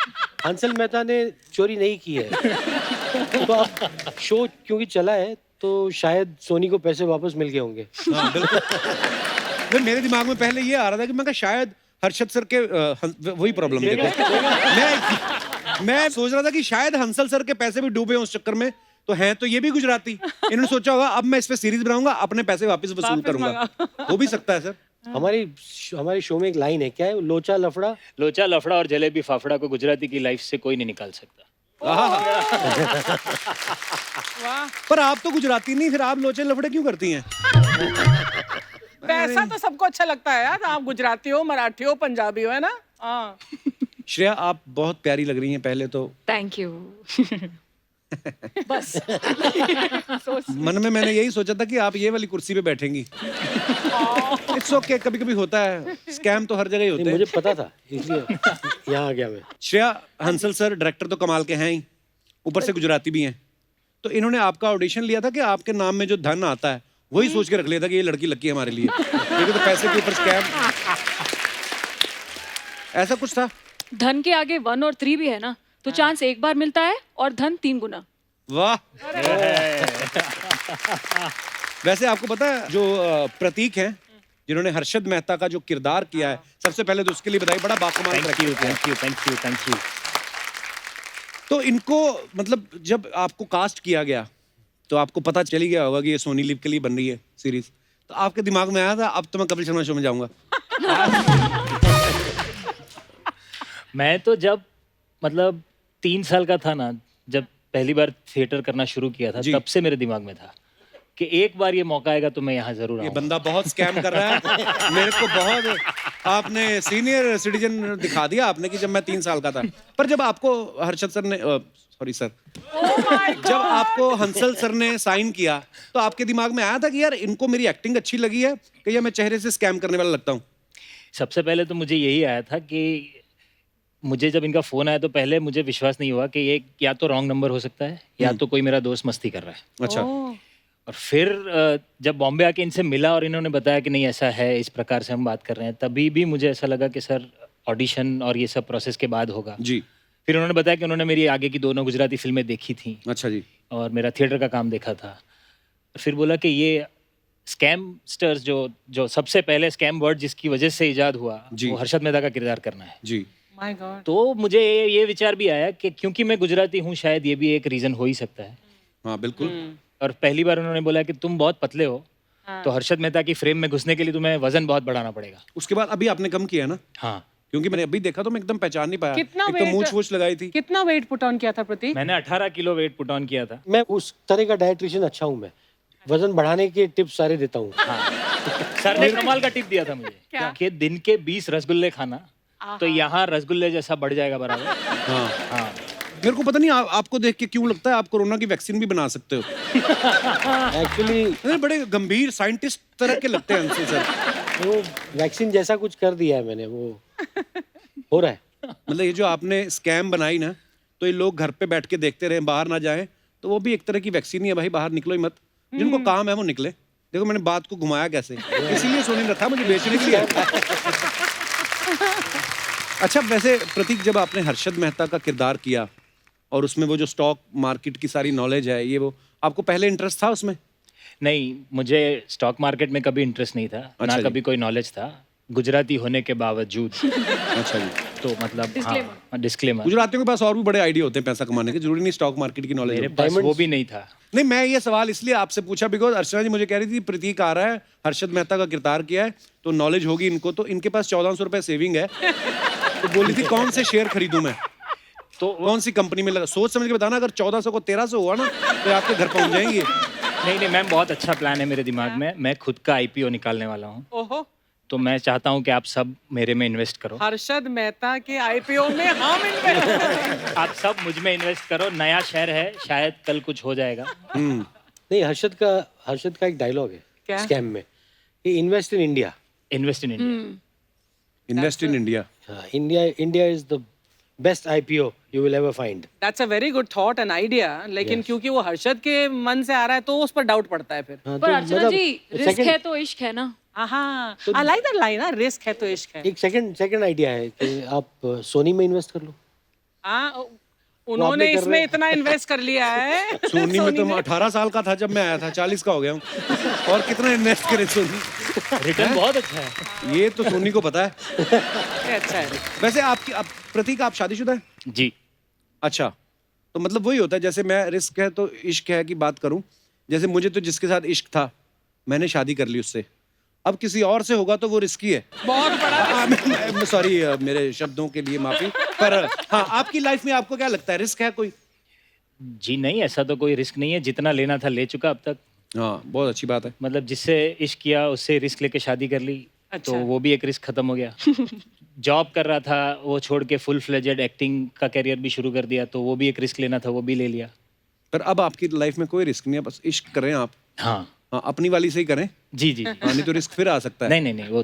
हंसल मेहता ने चोरी नहीं की है। तो अब शो क्योंकि चला है तो शायद सोनी को पैसे वापस मिल गए होंगे। हाँ, बिल्कुल। मेरे दिमाग में पहले ये आ रहा था कि मैं कहा शायद हर्षद सर के वही प्रॉब्लम मैं सोच रहा था कि शायद हंसल सर के पैसे भी डूबे उस चक्कर में, तो हैं तो ये भी गुजराती। इन्होंने सोचा होगा अब मैं इस पे सीरीज बनाऊंगा, अपने पैसे वापस वसूल करूंगा। वो भी सकता है सर। हमारे शो में एक लाइन है, क्या है? लोचा लफड़ा और जलेबी फाफड़ा को गुजराती की लाइफ से कोई नहीं निकाल सकता। पर आप तो गुजराती नहीं, फिर आप लोचे लफड़े क्यों करती हैं? पैसा तो सबको अच्छा लगता है यार, आप गुजराती हो, मराठी हो, पंजाबी हो, है ना? हाँ। श्रेया, आप बहुत प्यारी लग रही हैं पहले तो। Thank you. बस मन में मैंने यही सोचा था कि आप ये वाली कुर्सी पे बैठेंगी। इट्स ओके, कभी कभी होता है, स्कैम तो हर जगह ही होते हैं। मुझे पता था, इसलिए यहाँ आ गया मैं। श्रेया, हंसल सर डायरेक्टर तो कमाल के हैं ही, ऊपर से गुजराती भी हैं, तो इन्होंने आपका ऑडिशन लिया था कि आपके नाम में जो धन आता है वही सोच के रख लिया था कि ये लड़की लकी है हमारे लिए, क्योंकि तो पैसे के ऊपर स्कैम, ऐसा कुछ था? धन के आगे 1 और 3 भी है ना, तो चांस एक बार मिलता है और धन 3 गुना। वाह। वैसे आपको पता है जो प्रतीक हैं जिन्होंने हर्षद मेहता का जो किरदार किया है, सबसे पहले तो उसके लिए बधाई, बड़ा बाकमाल थैंक यू। तो इनको मतलब जब आपको कास्ट किया गया तो आपको पता चल ही गया होगा कि ये सोनी लिव के लिए बन रही है सीरीज, तो आपके दिमाग में आया था अब तो मैं कपिल शर्मा शो में जाऊंगा? मैं तो जब मतलब 3 साल का था ना, जब पहली बार थिएटर करना शुरू किया था, तब से मेरे दिमाग में था कि एक बार ये मौका आएगा तो मैं यहाँ जरूर आऊंगा। ये बंदा बहुत स्कैम कर रहा है। मेरे को बहुत आपने सीनियर सिटीजन दिखा दिया आपने कि जब मैं 3 साल का था। पर जब आपको हर्षद सर ने सॉरी सर, जब आपको हंसल सर ने साइन किया तो आपके दिमाग में आया था कि यार इनको मेरी एक्टिंग अच्छी लगी है कि या मैं चेहरे से स्कैम करने वाला लगता हूँ? सबसे पहले तो मुझे यही आया था कि मुझे जब इनका फ़ोन आया तो पहले मुझे विश्वास नहीं हुआ कि ये या तो रॉन्ग नंबर हो सकता है या तो कोई मेरा दोस्त मस्ती कर रहा है। अच्छा। और फिर जब बॉम्बे आके इनसे मिला और इन्होंने बताया कि नहीं ऐसा है, इस प्रकार से हम बात कर रहे हैं, तभी भी मुझे ऐसा लगा कि सर ऑडिशन और ये सब प्रोसेस के बाद होगा। जी। फिर उन्होंने बताया कि उन्होंने मेरी आगे की दोनों गुजराती फिल्में देखी थी। अच्छा जी। और मेरा थिएटर का काम देखा था। फिर बोला कि ये स्कैमस्टर्स जो सबसे पहले स्कैम वर्ड जिसकी वजह से इजाद हुआ वो हर्षद मेहता का किरदार करना है। जी। My God. तो मुझे ये विचार भी आया कि क्योंकि मैं गुजराती हूँ शायद ये भी एक रीज़न हो ही सकता है। हाँ बिल्कुल। और पहली बार उन्होंने बोला कि तुम बहुत पतले हो तो हर्षद मेहता की फ्रेम में घुसने के लिए तुम्हें वजन बहुत बढ़ाना पड़ेगा। उसके बाद अभी आपने कम किया है ना? हाँ। क्योंकि मैंने अभी देखा तो मैं एकदम पहचान नहीं पाया। कितना एक तो मूंछ वूछ लगाई थी। कितना वेट पुट ऑन किया था प्रतीक? मैंने 18 किलो वेट पुट ऑन किया था। मैं उस तरह का डाइट्रिशियन अच्छा हूँ, मैं वजन बढ़ाने के टिप्स सारे देता हूँ। सर ने कमाल का टिप दिया था मुझे कि दिन के 20 रसगुल्ले खाना तो यहाँ रसगुल्ले जैसा बढ़ जाएगा बराबर। हाँ। हाँ। मेरे को पता नहीं आपको देख के क्यों लगता है आप कोरोना की वैक्सीन भी बना सकते हो। एक्चुअली बड़े गंभीर साइंटिस्ट तरह के लगते हैं अंशुल सर। वो वैक्सीन जैसा कुछ कर दिया है मैंने, वो हो रहा है। मतलब ये जो आपने स्कैम बनाई ना, तो ये लोग घर पे बैठ के देखते रहे, बाहर ना जाएं, तो वो भी एक तरह की वैक्सीन ही है भाई, बाहर निकलो ही मत। जिनको काम है वो निकले। देखो मैंने बात को घुमाया कैसे, इसीलिए सोनी ने रखा मुझे बेचने के लिए। अच्छा वैसे प्रतीक, जब आपने हर्षद मेहता का किरदार किया और उसमें वो जो स्टॉक मार्केट की सारी नॉलेज है, ये वो आपको पहले इंटरेस्ट था उसमें? नहीं, मुझे स्टॉक मार्केट में कभी इंटरेस्ट नहीं था। अच्छा ना जी। कभी कोई नॉलेज था, गुजराती होने के बावजूद। अच्छा जी। तो मतलब हाँ, डिस्क्लेमर। गुजरातियों के पास और भी बड़े आइडिया होते हैं पैसा कमाने के, जरूरी नहीं स्टॉक मार्केट की नॉलेज मेरे हो। पास वो भी नहीं था। नहीं, मैं ये सवाल इसलिए आपसे पूछा बिकॉज अर्चना जी मुझे कह रही थी प्रतीक आ रहा है, हर्षद मेहता का किरदार किया है तो नॉलेज होगी इनको, तो इनके पास 1400 रुपए सेविंग है, तो बोली थी कौन से शेयर खरीदूं मैं, तो कौन सी कंपनी में लगा, सोच समझ के बताना। अगर 1400 को 1300 हुआ ना तो आपके घर पहुंच जाएंगे। नहीं मैम, बहुत अच्छा प्लान है मेरे दिमाग में। मैं खुद का आईपीओ निकालने वाला हूँ। ओहो। तो मैं चाहता हूँ कि आप सब मेरे में इन्वेस्ट करो। हर्षद मेहता के आईपीओ में हम इन्वेस्ट। आप सब मुझ में इन्वेस्ट करो। नया शेयर है, शायद कल कुछ हो जाएगा। नहीं, हर्षद का एक डायलॉग है क्या? स्कैम में, ये invest in India. Invest in India. Invest in India. India is the best IPO you will ever find. That's a very good thought and idea, लेकिन क्योंकि वो हर्षद के मन से आ रहा है तो उस पर डाउट पड़ता है फिर। पर अर्चना जी, रिस्क है तो इश्क है ना। हाँ, I like that line, risk है तो इश्क है। एक सेकंड आइडिया है कि आप सोनी में इन्वेस्ट कर लो। हाँ, उन्होंने कर इसमें रहे- इतना इन्वेस्ट कर लिया है। सोनी में तो मैं 18 साल का था जब मैं आया था, 40 का हो गया हूँ, और कितना इन्वेस्ट करे सोनी। रिटर्न बहुत अच्छा है। ये तो सोनी को पता है। अच्छा है। वैसे प्रतीक आप शादीशुदा है? जी। अच्छा, तो मतलब वही होता है जैसे मैं रिस्क है तो इश्क है की बात करूं, जैसे मुझे तो जिसके साथ इश्क था मैंने शादी कर ली उससे, अब किसी और से होगा तो वो रिस्की है। बहुत बड़ा। सॉरी मेरे शब्दों के लिए माफी, पर हाँ, आपकी लाइफ में आपको क्या लगता है रिस्क है कोई? जी नहीं, ऐसा तो कोई रिस्क नहीं है। जितना लेना था ले चुका अब तक। हाँ, बहुत अच्छी बात है। मतलब जिससे इश्क किया उससे रिस्क लेके शादी कर ली। अच्छा। तो वो भी एक रिस्क खत्म हो गया। जॉब कर रहा था वो छोड़ के फुल फ्लेजेड एक्टिंग का करियर भी शुरू कर दिया, तो वो भी एक रिस्क लेना था, वो भी ले लिया। पर अब आपकी लाइफ में कोई रिस्क नहीं है, बस इश्क करें आप। हाँ अपनी वाली से ही करें। जी जी। हाँ, नहीं तो रिस्क फिर आ सकता है। नहीं वो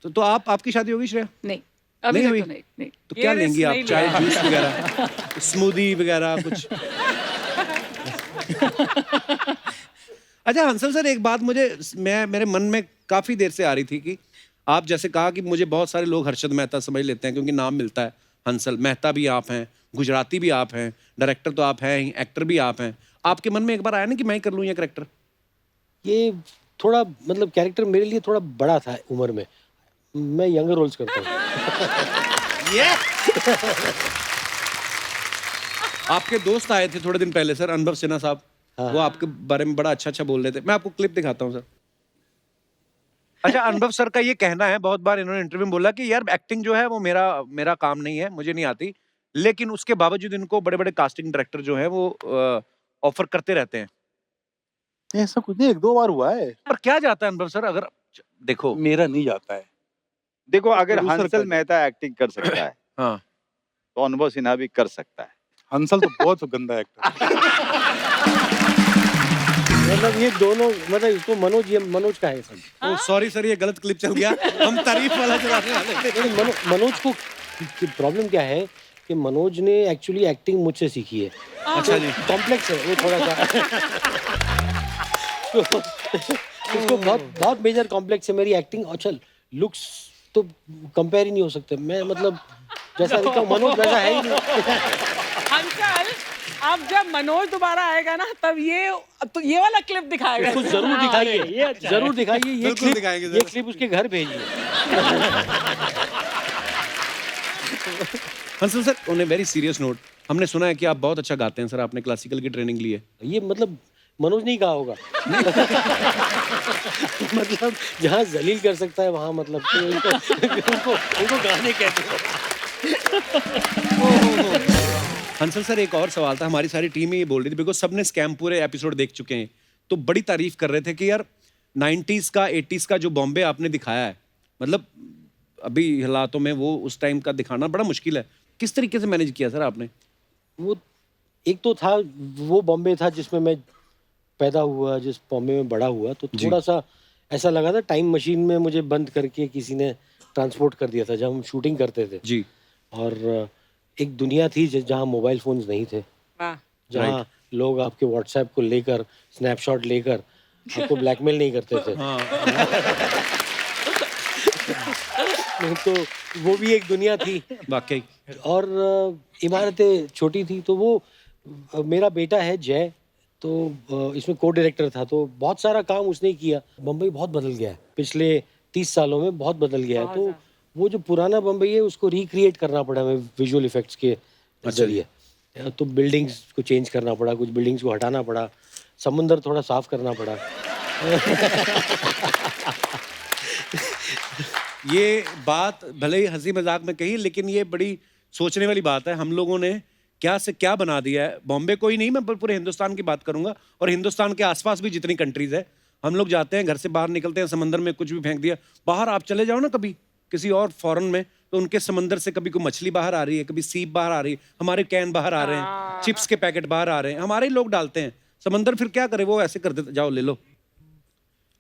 तो आपकी शादी होगी श्रेया? नहीं, अभी नहीं तक हुई? तो नहीं। तो क्या ये लेंगी रिस्क आप, नहीं चाय लिया। जूस वगैरह, स्मूदी वगैरह कुछ? अच्छा हंसल सर, एक बात मेरे मन में काफी देर से आ रही थी कि आप जैसे कहा कि मुझे बहुत सारे लोग हर्षद मेहता समझ लेते हैं क्योंकि नाम मिलता है हंसल। मेहता भी आप हैं, गुजराती भी आप हैं, डायरेक्टर तो आप हैं ही, एक्टर भी आप हैं। आपके मन में एक बार आया ना कि मैं ही कर लूँ ये कैरेक्टर? ये थोड़ा मतलब कैरेक्टर मेरे लिए थोड़ा बड़ा था उम्र में, मैं यंगर रोल्स करता हूँ। आपके दोस्त आए थे थोड़े दिन पहले सर, अनुभव सिन्हा साहब, वो आपके बारे में बड़ा अच्छा बोल रहे थे। मैं आपको क्लिप दिखाता हूँ सर। अच्छा, अनुभव सर का ये कहना है, बहुत बार इन्होंने इंटरव्यू में बोला कि यार एक्टिंग जो है वो मेरा काम नहीं है, मुझे नहीं आती, लेकिन उसके बावजूद इनको बड़े बड़े कास्टिंग डायरेक्टर जो है वो ऑफर करते रहते हैं। ऐसा कुछ नहीं, 1-2 बार हुआ है। पर क्या जाता है अनुभव सर? अगर देखो मेरा नहीं जाता है। देखो अगर Producer हंसल का- मेहता एक्टिंग कर सकता है हाँ तो अनुभव सिन्हा भी कर सकता है। हंसल तो बहुत गंदा एक्टर। मतलब ये दोनों, मतलब इसको मनोज, ये मनोज का है सब। ओ सॉरी सर, ये गलत क्लिप चल गया, हम तारीफ वाला चलाने वाले थे। नहीं, मनोज को प्रॉब्लम क्या है कि मनोज ने एक्चुअली एक्टिंग मुझसे सीखी है। अच्छा जी। कॉम्प्लेक्स है वो थोड़ा सा। तो उसको बहुत मेजर कॉम्प्लेक्स है मेरी एक्टिंग। अच्छा लुक्स तो कंपेयर ही नहीं हो सकते। मैं मतलब जैसा दिखता हूँ मनोज वैसा है ही नहीं। अंकल अब जब मनोज दोबारा आएगा ना तब ये वाला क्लिप दिखाएगा। उसको जरूर दिखाइए, जरूर दिखाइए। ये बिल्कुल दिखाएंगे, क्लिप, ये क्लिप उसके घर भेजिए। Hansal sir, on a very serious note, हमने सुना है कि आप बहुत अच्छा गाते हैं सर, आपने क्लासिकल की ट्रेनिंग ली है। ये मतलब मनोज नहीं कहा होगा। मतलब जहाँ जलील कर सकता है वहाँ मतलब तो उनको गाने कहते हैं। हंसल सर, एक और सवाल था, हमारी सारी टीम ही ये बोल रही थी, बिकॉज सबने स्कैम पूरे एपिसोड देख चुके हैं, तो बड़ी तारीफ कर रहे थे कि यार 90s का 80s का जो बॉम्बे आपने दिखाया है, मतलब अभी हालातों में वो उस टाइम का दिखाना बड़ा मुश्किल है। किस तरीके से मैनेज किया सर आपने? वो एक तो था, वो बॉम्बे था जिसमें मैं पैदा हुआ, जिस बॉम्बे में बड़ा हुआ, तो थोड़ा सा ऐसा लगा था टाइम मशीन में मुझे बंद करके किसी ने ट्रांसपोर्ट कर दिया था जब हम शूटिंग करते थे जी। और एक दुनिया थी जहाँ मोबाइल फोन्स नहीं थे, जहाँ लोग आपके व्हाट्सएप को लेकर, स्नैपशॉट लेकर आपको ब्लैकमेल नहीं करते थे। तो वो भी एक दुनिया थी वाकई। और इमारतें छोटी थी। तो वो मेरा बेटा है जय, तो इसमें को डायरेक्टर था, तो बहुत सारा काम उसने किया। बम्बई बहुत बदल गया है पिछले 30 सालों में, बहुत बदल गया है। तो वो जो पुराना बम्बई है उसको रिक्रिएट करना पड़ा हमें विजुअल इफेक्ट्स के जरिए। तो बिल्डिंग्स को चेंज करना पड़ा, कुछ बिल्डिंग्स को हटाना पड़ा, समुंदर थोड़ा साफ करना पड़ा। ये बात भले ही हंसी मजाक में कही, लेकिन ये बड़ी सोचने वाली बात है। हम लोगों ने क्या से क्या बना दिया है। बॉम्बे को ही नहीं, मैं पूरे हिंदुस्तान की बात करूंगा, और हिंदुस्तान के आसपास भी जितनी कंट्रीज है। हम लोग जाते हैं, घर से बाहर निकलते हैं, समंदर में कुछ भी फेंक दिया। बाहर आप चले जाओ ना कभी किसी और फॉरेन में, तो उनके समंदर से कभी कोई मछली बाहर आ रही है, कभी सीप बाहर आ रही है, हमारे कैन बाहर आ रहे हैं, चिप्स के पैकेट बाहर आ रहे हैं, हमारे ही लोग डालते हैं। समंदर फिर क्या करे, वो ऐसे कर देते, जाओ ले लो।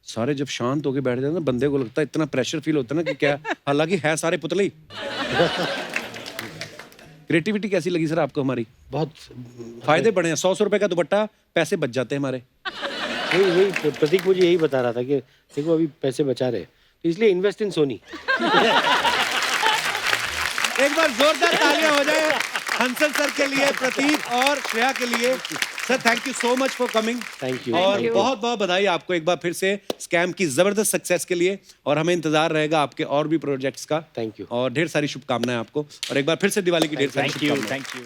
सारे जब शांत होके बैठ जाते हैं, बंदे को लगता है इतना प्रेशर फील होता है ना कि क्या, हालांकि है सारे पुतले ही। क्रिएटिविटी कैसी लगी सर आपको हमारी? बहुत फायदे बड़े हैं। 100 रुपए का दुपट्टा, पैसे बच जाते हैं हमारे। वही प्रतीक मुझे यही बता रहा था कि देखो अभी पैसे बचा रहे, तो इसलिए इन्वेस्ट इन सोनी। एक बार जोरदार तालियां हो जाए हंसल सर के लिए, प्रतीक और श्रेया के लिए। Sir thank you so much for coming. Thank you. और बहुत बहुत बधाई आपको एक बार फिर से स्कैम की जबरदस्त सक्सेस के लिए, और हमें इंतजार रहेगा आपके और भी प्रोजेक्ट्स का। Thank you. और ढेर सारी शुभकामनाएं आपको, और एक बार फिर से दिवाली की ढेर सारी शुभकामनाएं। Thank you.